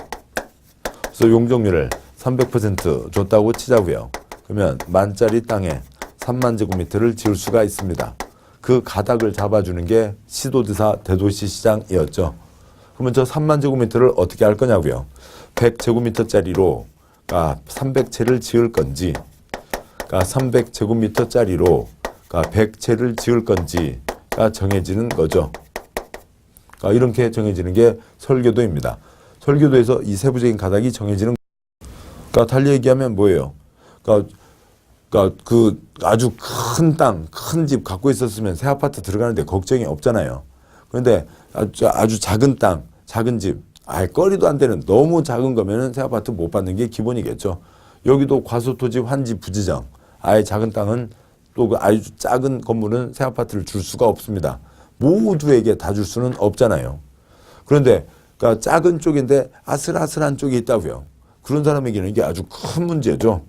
그래서 용적률을 300% 줬다고 치자고요. 그러면 만짜리 땅에 3만 제곱미터를 지을 수가 있습니다. 그 가닥을 잡아주는 게 시도지사 대도시시장이었죠. 그러면 저 3만 제곱미터를 어떻게 할 거냐고요. 100제곱미터짜리로 300채를 지을 건지, 300제곱미터짜리로 100채를 지을 건지가 정해지는 거죠. 이렇게 정해지는 게 설계도입니다. 설계도에서 이 세부적인 가닥이 정해지는 달리 얘기하면 뭐예요? 그 아주 큰 땅, 큰 집 갖고 있었으면 새 아파트 들어가는데 걱정이 없잖아요. 그런데 아주 작은 땅, 작은 집, 거리도 안 되는 너무 작은 거면은 새 아파트 못 받는 게 기본이겠죠. 여기도 과소토지, 환지, 부지정. 아예 작은 땅은 또 그 아주 작은 건물은 새 아파트를 줄 수가 없습니다. 모두에게 다 줄 수는 없잖아요. 그런데 작은 쪽인데 아슬아슬한 쪽이 있다고요. 그런 사람에게는 이게 아주 큰 문제죠.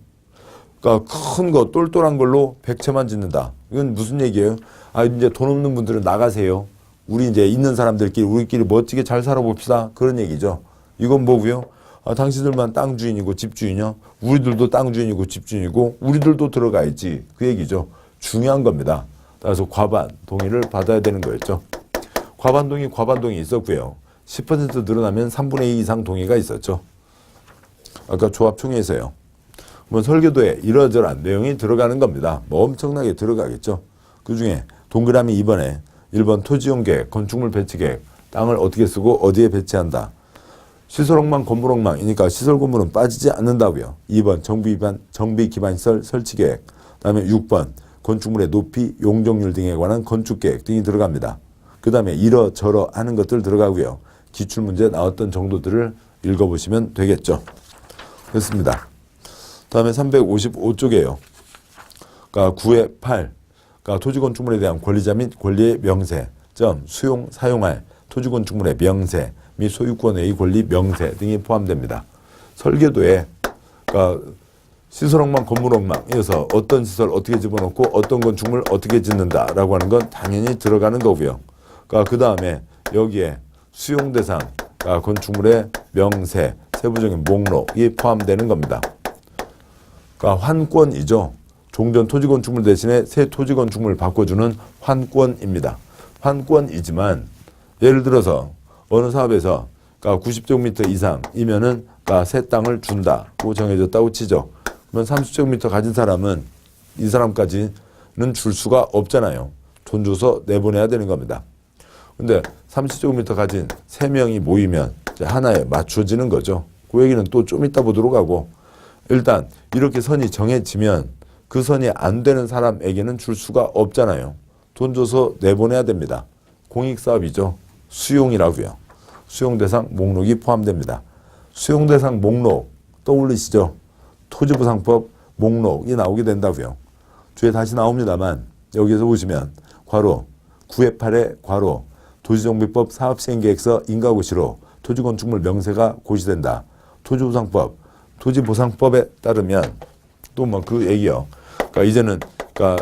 큰 거, 똘똘한 걸로 100채만 짓는다. 이건 무슨 얘기예요? 이제 돈 없는 분들은 나가세요. 우리 이제 있는 사람들끼리 우리끼리 멋지게 잘 살아봅시다. 그런 얘기죠. 이건 뭐고요? 당신들만 땅 주인이고 집 주인이요. 우리들도 땅 주인이고 집 주인이고 우리들도 들어가야지. 그 얘기죠. 중요한 겁니다. 따라서 과반 동의를 받아야 되는 거였죠. 과반동이 있었고요. 10% 늘어나면 3분의 2 이상 동의가 있었죠. 아까 조합총회에서요. 설계도에 이러저러한 내용이 들어가는 겁니다. 엄청나게 들어가겠죠. 그중에 동그라미 2번에 1번 토지용계획, 건축물 배치계획, 땅을 어떻게 쓰고 어디에 배치한다. 시설억만 건물억만이니까 시설 건물은 빠지지 않는다고요. 2번 정비 기반시설 설치계획, 그다음에 6번 건축물의 높이, 용적률 등에 관한 건축계획 등이 들어갑니다. 그 다음에 이러저러 하는 것들 들어가고요. 기출문제 나왔던 정도들을 읽어보시면 되겠죠. 됐습니다. 다음에 355쪽이에요. 9의 8. 토지건축물에 대한 권리자 및 권리의 명세, 수용, 사용할 토지건축물의 명세 및 소유권의 권리 명세 등이 포함됩니다. 설계도에 시설억만 건물억만이어서 어떤 시설 어떻게 집어넣고 어떤 건축물 어떻게 짓는다라고 하는 건 당연히 들어가는 거고요. 그 다음에 여기에 수용대상, 건축물의 명세, 세부적인 목록이 포함되는 겁니다. 환권이죠. 종전 토지건축물 대신에 새 토지건축물을 바꿔주는 환권입니다. 환권이지만 예를 들어서 어느 사업에서 90제곱미터 이상이면은 새 땅을 준다고 정해졌다고 치죠. 그러면 30제곱미터 가진 사람은 이 사람까지는 줄 수가 없잖아요. 돈 줘서 내보내야 되는 겁니다. 근데 30제곱미터 가진 3명이 모이면 이제 하나에 맞춰지는 거죠. 그 얘기는 또 좀 이따 보도록 하고, 일단 이렇게 선이 정해지면 그 선이 안 되는 사람에게는 줄 수가 없잖아요. 돈 줘서 내보내야 됩니다. 공익사업이죠. 수용이라고요. 수용대상 목록이 포함됩니다. 수용대상 목록 떠올리시죠? 토지부상법 목록이 나오게 된다고요. 뒤에 다시 나옵니다만 여기서 보시면 괄호 9의 8의 괄호 도시정비법 사업시행계획서 인가고시로 토지건축물 명세가 고시된다. 토지보상법, 토지보상법에 따르면 또 그 얘기요. 이제는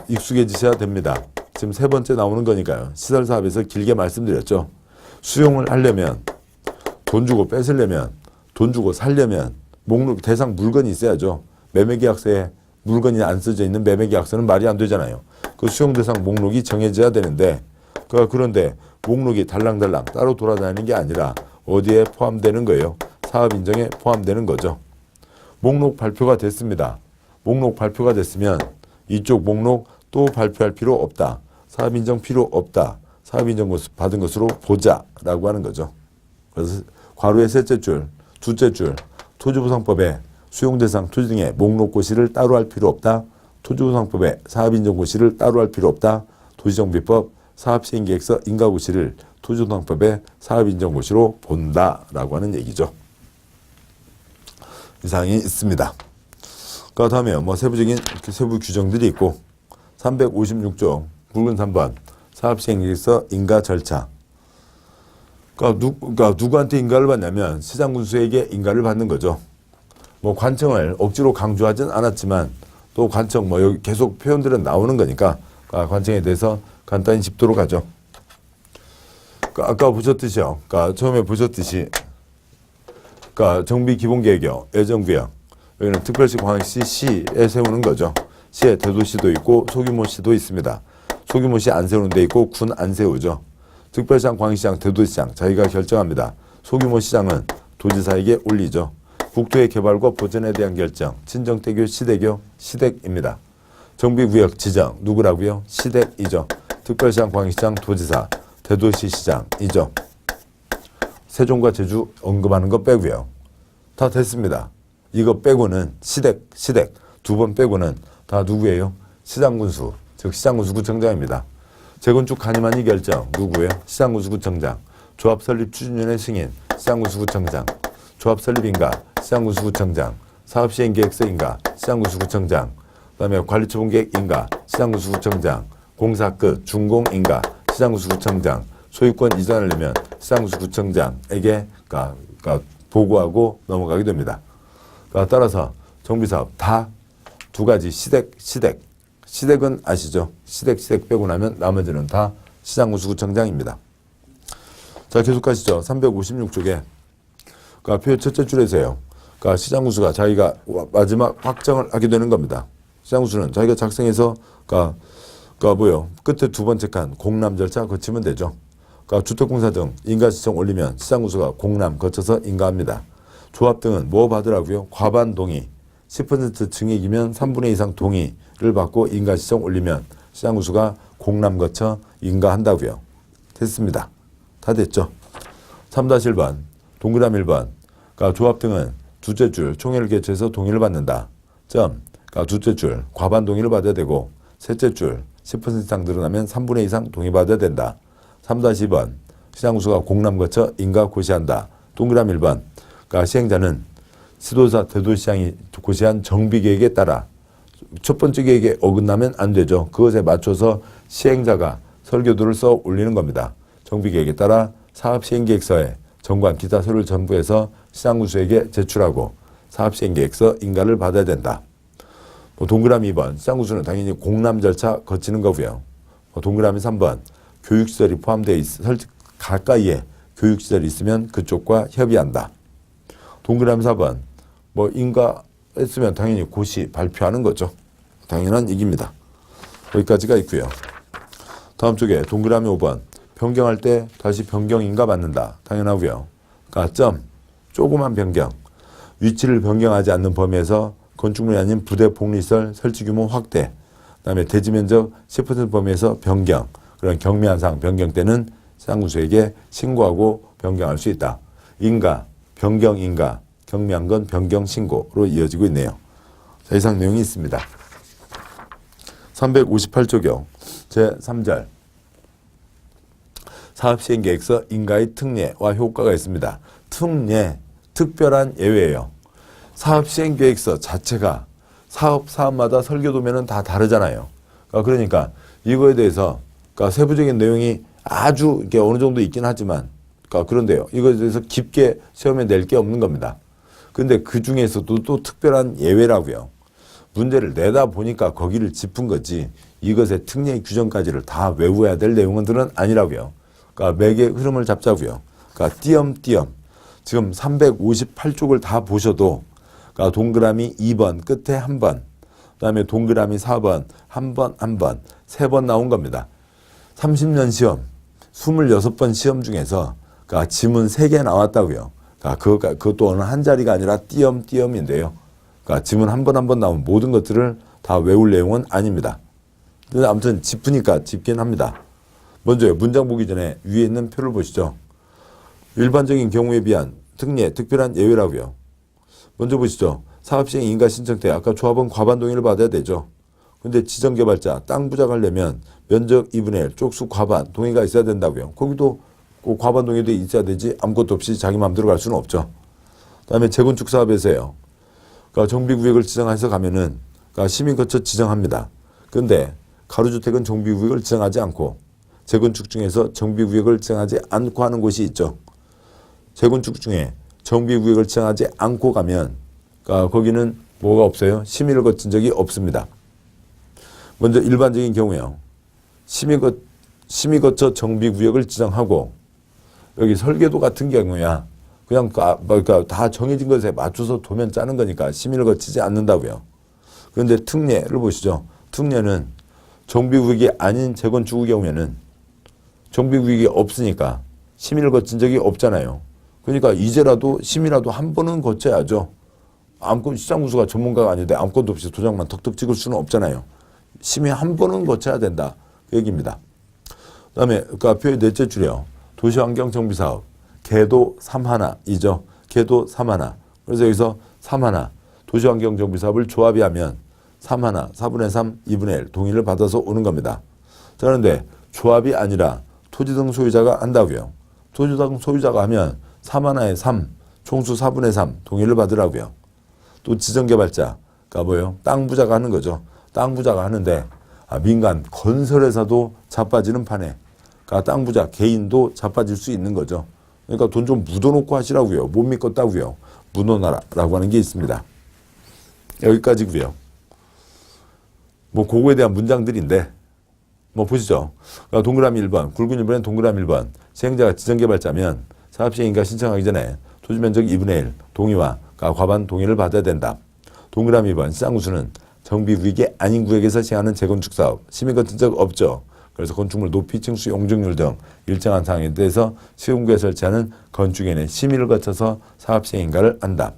익숙해지셔야 됩니다. 지금 세 번째 나오는 거니까요. 시설사업에서 길게 말씀드렸죠. 수용을 하려면, 돈 주고 뺏으려면, 돈 주고 살려면 목록 대상 물건이 있어야죠. 매매계약서에 물건이 안 써져 있는 매매계약서는 말이 안 되잖아요. 그 수용대상 목록이 정해져야 되는데, 그런데 목록이 달랑달랑 따로 돌아다니는 게 아니라 어디에 포함되는 거예요? 사업인정에 포함되는 거죠. 목록 발표가 됐습니다. 목록 발표가 됐으면 이쪽 목록 또 발표할 필요 없다. 사업인정 필요 없다. 사업인정 받은 것으로 보자라고 하는 거죠. 그래서 괄호의 셋째 줄, 둘째 줄, 토지보상법에 수용대상 토지 등의 목록 고시를 따로 할 필요 없다. 토지보상법에 사업인정 고시를 따로 할 필요 없다. 도시정비법 사업시행계획서 인가고시를 토지보상법에 사업인정 고시로 본다라고 하는 얘기죠. 이상이 있습니다. 그 다음에 세부적인 세부 규정들이 있고 356조 굵은 3번 사업시행계획서 인가 절차. 누구한테 인가를 받냐면 시장군수에게 인가를 받는 거죠. 뭐 관청을 억지로 강조하진 않았지만 또 관청 뭐 여기 계속 표현들은 나오는 거니까 관청에 대해서 간단히 짚도록 하죠. 아까 보셨듯이요. 처음에 보셨듯이 정비 기본계획형, 예정구역 여기는 특별시 광역시 시에 세우는 거죠. 시에 대도시도 있고 소규모시도 있습니다. 소규모시 안 세우는 데 있고 군 안 세우죠. 특별시장, 광역시장, 대도시장 자기가 결정합니다. 소규모시장은 도지사에게 올리죠. 국토의 개발과 보전에 대한 결정, 친정대교, 시대교, 시댁입니다. 정비구역 지정, 누구라고요? 시댁이죠. 특별시장, 광역시장, 도지사, 대도시시장이죠. 세종과 제주 언급하는 거 빼고요. 다 됐습니다. 이거 빼고는 시댁 두 번 빼고는 다 누구예요? 시장군수, 즉 시장군수구청장입니다. 재건축 가니마니 결정 누구예요? 시장군수구청장. 조합 설립 추진위원회 승인 시장군수구청장. 조합 설립인가? 시장군수구청장. 사업시행계획서인가? 시장군수구청장. 그다음에 관리처분계획인가? 시장군수구청장. 공사 끝 준공인가? 시장군수구청장. 소유권 이전하려면 시장군수구청장에게 보고하고 넘어가게 됩니다. 따라서 정비사업 다 두 가지 시댁은 아시죠? 시댁 빼고 나면 나머지는 다 시장군수구청장입니다. 자, 계속 가시죠. 356쪽에 표 첫째 줄에서요. 시장군수가 자기가 마지막 확정을 하게 되는 겁니다. 시장군수는 자기가 작성해서 뭐요? 끝에 두 번째 칸 공람 절차 거치면 되죠. 주택공사 등 인가시청 올리면 시장군수가 공람 거쳐서 인가합니다. 조합 등은 뭐 받으라고요? 과반 동의. 10% 증액이면 3분의 2 이상 동의를 받고 인가시청 올리면 시장군수가 공람 거쳐 인가한다고요. 됐습니다. 다 됐죠. 3-1번 동그라미 1번 조합 등은 둘째 줄 총회를 개최해서 동의를 받는다. 둘째 줄 과반 동의를 받아야 되고 셋째 줄 10% 이상 늘어나면 3분의 2 이상 동의받아야 된다. 3-2번 시장군수가 공람 거쳐 인가 고시한다. 동그라미 1번 시행자는 시도사 대도시장이 고시한 정비계획에 따라 첫 번째 계획에 어긋나면 안 되죠. 그것에 맞춰서 시행자가 설계도를 써 올리는 겁니다. 정비계획에 따라 사업시행계획서에 정관 기타 서류를 전부해서 시장군수에게 제출하고 사업시행계획서 인가를 받아야 된다. 동그라미 2번 시장군수는 당연히 공람 절차 거치는 거고요. 동그라미 3번 교육시설이 포함되어 가까이에 교육시설이 있으면 그쪽과 협의한다. 동그라미 4번 인가했으면 당연히 고시 발표하는 거죠. 당연한 얘기입니다. 여기까지가 있고요. 다음 쪽에 동그라미 5번 변경할 때 다시 변경 인가 받는다. 당연하고요. 조그만 변경 위치를 변경하지 않는 범위에서 건축물이 아닌 부대 복리시설 설치 규모 확대 그다음에 대지 면적 10% 범위에서 변경 그런 경미한 사항 변경 때는 시장군수에게 신고하고 변경할 수 있다. 인가 변경 인가, 경미한 건 변경 신고로 이어지고 있네요. 자, 이상 내용이 있습니다. 358조경 제3절 사업시행계획서 인가의 특례와 효과가 있습니다. 특례, 특별한 예외예요. 사업시행계획서 자체가 사업마다 설계도면은 다 다르잖아요. 그러니까 이거에 대해서 세부적인 내용이 아주 이렇게 어느 정도 있긴 하지만 그런데요. 이거에 대해서 깊게 시험에 낼 게 없는 겁니다. 근데 그 중에서도 또 특별한 예외라고요. 문제를 내다 보니까 거기를 짚은 거지 이것의 특례 규정까지를 다 외워야 될 내용들은 아니라고요. 맥의 흐름을 잡자고요. 띄엄띄엄 지금 358쪽을 다 보셔도 동그라미 2번 끝에 한 번, 그다음에 동그라미 4번 한 번, 세 번 나온 겁니다. 30년 시험, 26번 시험 중에서 지문 3개 나왔다고요. 그것도 어느 한 자리가 아니라 띄엄띄엄인데요. 지문 한 번 나온 모든 것들을 다 외울 내용은 아닙니다. 근데 아무튼 짚으니까 짚긴 합니다. 먼저 문장 보기 전에 위에 있는 표를 보시죠. 일반적인 경우에 비한 특례, 특별한 예외라고요. 먼저 보시죠. 사업시행 인가 신청 때 아까 조합은 과반 동의를 받아야 되죠. 근데 지정개발자 땅 부작하려면 면적 2분의 1, 쪽수 과반 동의가 있어야 된다고요. 거기도 과반 동의도 있어야 되지 아무것도 없이 자기 마음대로 갈 수는 없죠. 그다음에 재건축 사업에서요. 정비구역을 지정해서 가면은 시민 거쳐 지정합니다. 근데 가로주택은 정비구역을 지정하지 않고 재건축 중에서 정비구역을 지정하지 않고 하는 곳이 있죠. 재건축 중에 정비구역을 지정하지 않고 가면 그러니까 거기는 뭐가 없어요? 심의를 거친 적이 없습니다. 먼저 일반적인 경우에요. 심의 거쳐 정비구역을 지정하고 여기 설계도 같은 경우야. 그냥 그러니까 다 정해진 것에 맞춰서 도면 짜는 거니까 심의를 거치지 않는다고요. 그런데 특례를 보시죠. 특례는 정비구역이 아닌 재건축의 경우에는 정비구역이 없으니까 심의를 거친 적이 없잖아요. 그러니까 이제라도 심의라도 한 번은 거쳐야죠. 아무건 시장구수가 전문가가 아닌데 아무것도 없이 도장만 턱턱 찍을 수는 없잖아요. 심의 한 번은 거쳐야 된다. 그 얘기입니다. 그 다음에 그 표의 넷째 줄이요. 도시환경정비사업 계도 3하나이죠. 계도 3하나. 그래서 여기서 3하나 도시환경정비사업을 조합이 하면 3하나 4분의 3, 2분의 1 동의를 받아서 오는 겁니다. 자, 그런데 조합이 아니라 토지 등 소유자가 한다고요. 토지 등 소유자가 하면 3하나에 3, 총수 4분의 3 동의를 받으라고요. 또 지정개발자가 뭐예요? 땅 부자가 하는 거죠. 땅 부자가 하는데 민간 건설회사도 자빠지는 판에 땅 부자 개인도 자빠질 수 있는 거죠. 그러니까 돈 좀 묻어놓고 하시라고요. 못 믿겠다고요. 묻어놔라라고 하는 게 있습니다. 여기까지고요. 뭐 그거에 대한 문장들인데 뭐 보시죠. 그러니까 동그라미 1번, 굵은 1번엔 동그라미 1번. 시행자가 지정개발자면 사업시행인가 신청하기 전에 토지면적 2분의 1 동의와 과반 동의를 받아야 된다. 동그라미 2번 시장구수는 정비구역이 아닌 구역에서 시행하는 재건축사업 심의 거친 적 없죠. 그래서 건축물 높이, 층수, 용적률 등 일정한 사항에 대해서 시공구에 설치하는 건축인의 심의를 거쳐서 사업시행인가를 한다.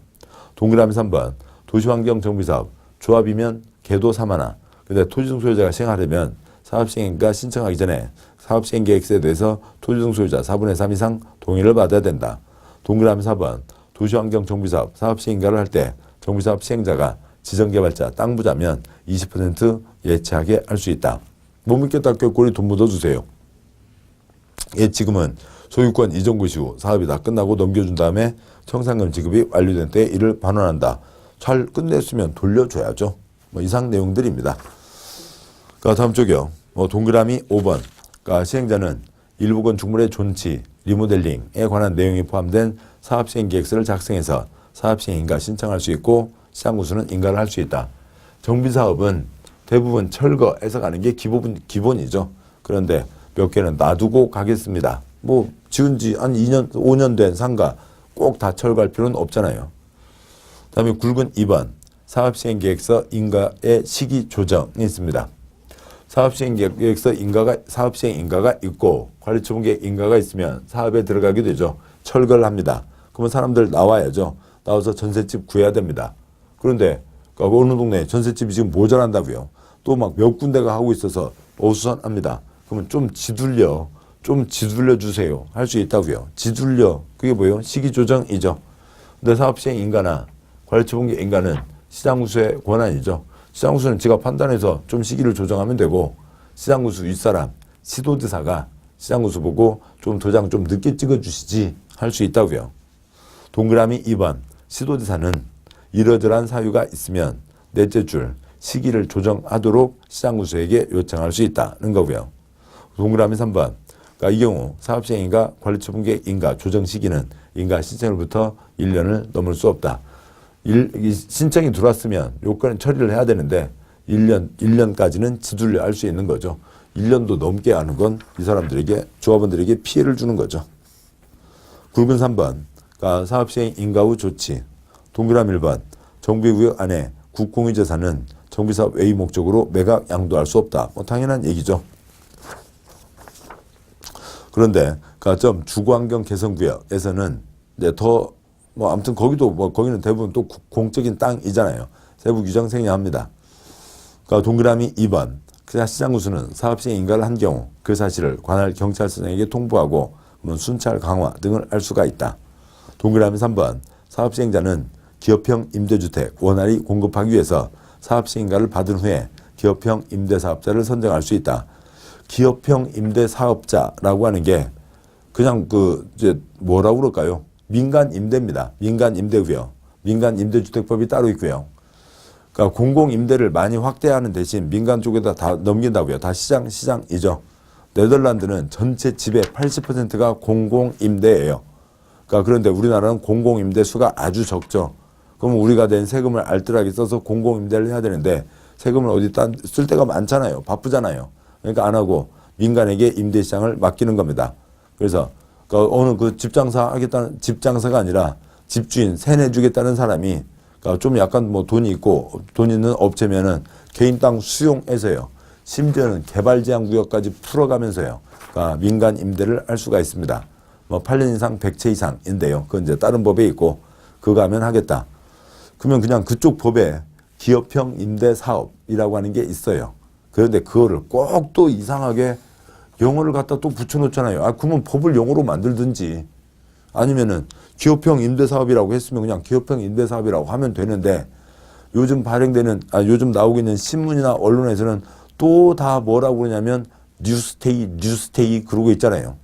동그라미 3번 도시환경정비사업 조합이면 계도 3하나. 근데 토지등 소유자가 시행하려면 사업시행인가 신청하기 전에 사업시행계획서에 대해서 토지등 소유자 4분의 3 이상 동의를 받아야 된다. 동그라미 4번 도시환경정비사업 사업시행인가를 할 때 정비사업 시행자가 지정개발자 땅 부자면 20% 예치하게 할 수 있다. 못 믿겠다 꾀꼬리 돈 묻어주세요. 예, 지금은 소유권 이전 고시 후 사업이 다 끝나고 넘겨준 다음에 청산금 지급이 완료된 때 이를 반환한다. 잘 끝냈으면 돌려줘야죠. 뭐 이상 내용들입니다. 다음 쪽이요. 동그라미 5번. 시행자는 일부 건축물의 존치, 리모델링에 관한 내용이 포함된 사업시행계획서를 작성해서 사업시행인가 신청할 수 있고 시장구수는 인가를 할 수 있다. 정비사업은 대부분 철거해서 가는 게 기본이죠. 그런데 몇 개는 놔두고 가겠습니다. 뭐 지은 지 한 2년, 5년 된 상가 꼭 다 철거할 필요는 없잖아요. 다음에 굵은 2번. 사업시행계획서 인가의 시기 조정이 있습니다. 사업시행계획서 사업시행 인가가 있고 관리처분계획 인가가 있으면 사업에 들어가게 되죠. 철거를 합니다. 그러면 사람들 나와야죠. 나와서 전셋집 구해야 됩니다. 그런데 어느 동네에 전셋집이 지금 모자란다고요. 또 막 몇 군데가 하고 있어서 어수선합니다. 그러면 좀 지둘려 주세요. 할 수 있다고요. 지둘려. 그게 뭐예요? 시기조정이죠. 근데 사업시행 인가나 관리처분계획 인가는 시장구수의 권한이죠. 시장구수는 지가 판단해서 좀 시기를 조정하면 되고 시장구수 윗사람, 시도지사가 시장구수 보고 좀 도장 좀 늦게 찍어주시지 할 수 있다고요. 동그라미 2번. 시도지사는 이러저러한 사유가 있으면 넷째 줄 시기를 조정하도록 시장구수에게 요청할 수 있다는 거고요. 동그라미 3번. 이 경우 사업시행인가 관리처분계획 인가 조정 시기는 인가 신청일부터 1년을 넘을 수 없다. 신청이 들어왔으면 요건은 처리를 해야 되는데 1년까지는 지둘려 할 수 있는 거죠. 1년도 넘게 하는 건 이 사람들에게 조합원들에게 피해를 주는 거죠. 굵은 3번. 사업시행 인가 후 조치. 동그라미 1번. 정비구역 안에 국공유재산은 정비사업 외의 목적으로 매각 양도할 수 없다. 뭐 당연한 얘기죠. 그런데 좀 주거환경 개선구역에서는 이제 더 뭐 아무튼 거기도 뭐 거기는 대부분 또 공적인 땅이잖아요. 세부 규정 생략합니다. 동그라미 2번. 시장구수는 사업시행 인가를 한 경우 그 사실을 관할 경찰서장에게 통보하고 순찰 강화 등을 할 수가 있다. 동그라미 3번. 사업시행자는 기업형 임대주택 원활히 공급하기 위해서 사업시행인가를 받은 후에 기업형 임대사업자를 선정할 수 있다. 기업형 임대사업자라고 하는 게 그냥 이제 뭐라고 그럴까요? 민간 임대입니다. 민간 임대고요. 민간 임대주택법이 따로 있고요. 그러니까 공공 임대를 많이 확대하는 대신 민간 쪽에다 다 넘긴다고요. 다 시장이죠. 네덜란드는 전체 집의 80%가 공공 임대예요. 그런데 우리나라는 공공 임대 수가 아주 적죠. 그러면 우리가 낸 세금을 알뜰하게 써서 공공임대를 해야 되는데 세금을 어디다 쓸 데가 많잖아요. 바쁘잖아요. 그러니까 안 하고 민간에게 임대 시장을 맡기는 겁니다. 그래서 어느 그 집장사 하겠다는 집장사가 아니라 집주인 세내주겠다는 사람이 그러니까 좀 약간 뭐 돈이 있고 돈 있는 업체면은 개인 땅 수용해서요. 심지어는 개발 제한 구역까지 풀어가면서요. 그러니까 민간 임대를 할 수가 있습니다. 뭐 8년 이상 100채 이상인데요. 그건 이제 다른 법에 있고 그거 하면 하겠다. 그러면 그냥 그쪽 법에 기업형 임대 사업이라고 하는 게 있어요. 그런데 그거를 꼭 또 이상하게 영어를 갖다 또 붙여놓잖아요. 아, 그러면 법을 영어로 만들든지 아니면은 기업형 임대사업이라고 했으면 그냥 기업형 임대사업이라고 하면 되는데 요즘 요즘 나오고 있는 신문이나 언론에서는 또 다 뭐라고 그러냐면 뉴스테이 그러고 있잖아요.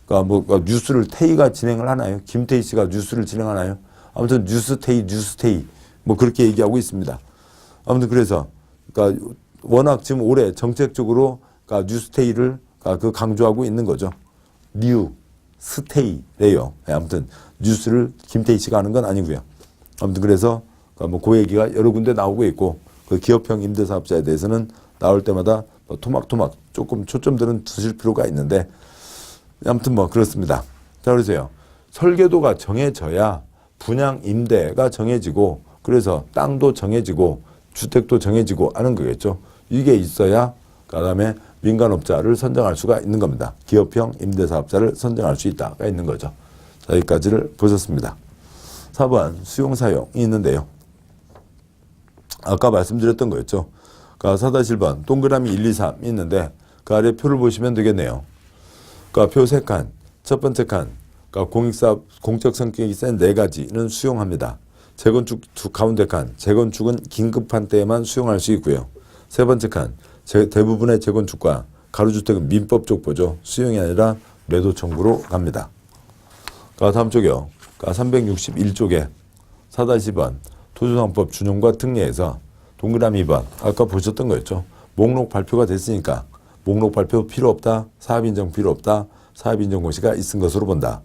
그러니까 뭐 뉴스를 테이가 진행을 하나요? 김태희 씨가 뉴스를 진행하나요? 아무튼 뉴스테이 뭐 그렇게 얘기하고 있습니다. 아무튼 그래서 그러니까 워낙 지금 올해 정책적으로 그러니까 뉴스테이를 그 강조하고 있는 거죠. 뉴스테이래요. 아무튼 뉴스를 김태희 씨가 하는 건 아니고요. 아무튼 그래서 뭐 그 얘기가 여러 군데 나오고 있고 그 기업형 임대사업자에 대해서는 나올 때마다 뭐 토막토막 조금 초점들은 두실 필요가 있는데 아무튼 뭐 그렇습니다. 자, 그래서요. 설계도가 정해져야 분양 임대가 정해지고 그래서 땅도 정해지고 주택도 정해지고 하는 거겠죠. 이게 있어야 그다음에 민간업자를 선정할 수가 있는 겁니다. 기업형 임대사업자를 선정할 수 있다가 있는 거죠. 자, 여기까지를 보셨습니다. 4번 수용사용이 있는데요. 아까 말씀드렸던 거였죠. 그러니까 4-1번 동그라미 1, 2, 3이 있는데 그 아래 표를 보시면 되겠네요. 그러니까 표 3칸, 첫 번째 칸, 그러니까 공익사업 공적 성격이 센 4가지는 수용합니다. 재건축 가운데 칸, 재건축은 긴급한 때에만 수용할 수 있고요. 세 번째 칸, 대부분의 재건축과 가로주택은 민법적 보조, 수용이 아니라 매도 청구로 갑니다. 그러니까 다음 쪽이요. 그러니까 361쪽에 4-2번 토지상법 준용과 특례에서 동그라미 2번 아까 보셨던 거였죠. 목록 발표가 됐으니까 목록 발표 필요 없다. 사업인정 필요 없다. 사업인정 고시가 있은 것으로 본다.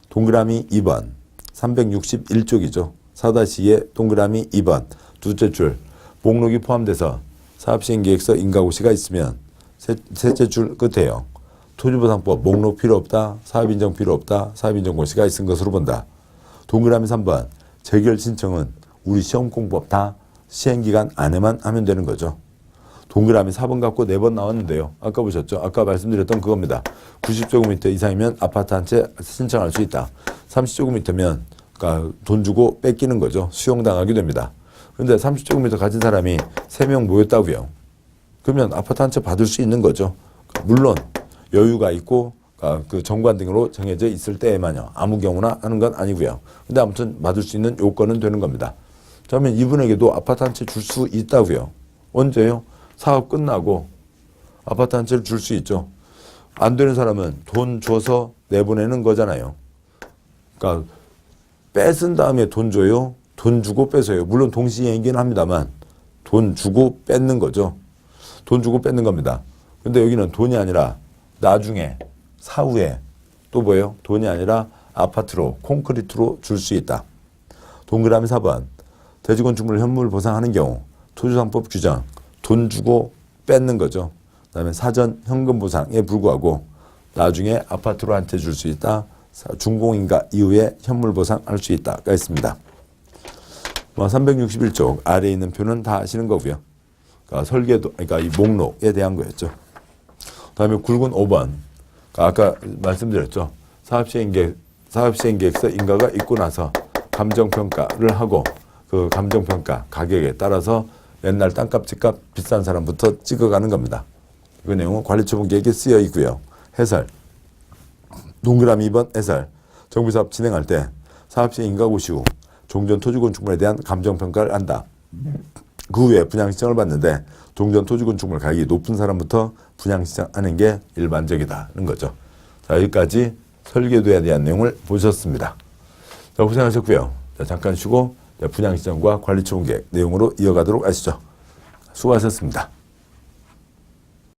동그라미 2번 361쪽이죠. 4-2의 동그라미 2번 둘째 줄 목록이 포함돼서 사업시행계획서 인가고시가 있으면 셋째 줄 끝에요. 토지보상법 목록 필요 없다. 사업인정 필요 없다. 사업인정고시가 있은 것으로 본다. 동그라미 3번 재결 신청은 우리 시험 공법 다 시행기간 안에만 하면 되는 거죠. 동그라미 4번 갖고 4번 나왔는데요. 아까 보셨죠? 아까 말씀드렸던 그겁니다. 90제곱미터 이상이면 아파트 한 채 신청할 수 있다. 30제곱미터면 그러니까 돈 주고 뺏기는 거죠. 수용당하게 됩니다. 그런데 30제곱미터 가진 사람이 3명 모였다고요. 그러면 아파트 한 채 받을 수 있는 거죠. 물론 여유가 있고 그 정관 등으로 정해져 있을 때에만요. 아무 경우나 하는 건 아니고요. 근데 아무튼 받을 수 있는 요건은 되는 겁니다. 그러면 이분에게도 아파트 한 채 줄 수 있다고요. 언제요? 사업 끝나고 아파트 한 채를 줄 수 있죠. 안 되는 사람은 돈 줘서 내보내는 거잖아요. 그러니까 뺏은 다음에 돈 줘요. 돈 주고 뺏어요. 물론 동시행기는 합니다만 돈 주고 뺏는 거죠. 돈 주고 뺏는 겁니다. 근데 여기는 돈이 아니라 나중에 사후에 또 뭐예요? 돈이 아니라 아파트로 콘크리트로 줄 수 있다. 동그라미 4번 대지건축물 현물 보상하는 경우 토지상법 규정 돈 주고 뺏는 거죠. 그다음에 사전 현금 보상에 불구하고 나중에 아파트로 한 채 줄 수 있다. 준공인가 이후에 현물 보상할 수 있다가 있습니다. 361쪽 아래에 있는 표는 다 아시는 거고요. 그러니까 설계도, 그러니까 이 목록에 대한 거였죠. 그다음에 굵은 5번 아까 말씀드렸죠. 사업시행계획서 인가가 있고 나서 감정평가를 하고 그 감정평가 가격에 따라서 옛날 땅값, 집값 비싼 사람부터 찍어가는 겁니다. 그 내용은 관리처분계획에 쓰여 있고요. 해설. 동그라미 2번 해설. 정비사업 진행할 때 사업시행 인가고시 후 종전 토지건축물에 대한 감정평가를 한다. 그 후에 분양신청을 받는데 종전 토지건축물 가격이 높은 사람부터 분양신청하는 게 일반적이다는 거죠. 자, 여기까지 설계도에 대한 내용을 보셨습니다. 자, 고생하셨고요. 자, 잠깐 쉬고 분양신청과 관리처분계획 내용으로 이어가도록 하시죠. 수고하셨습니다.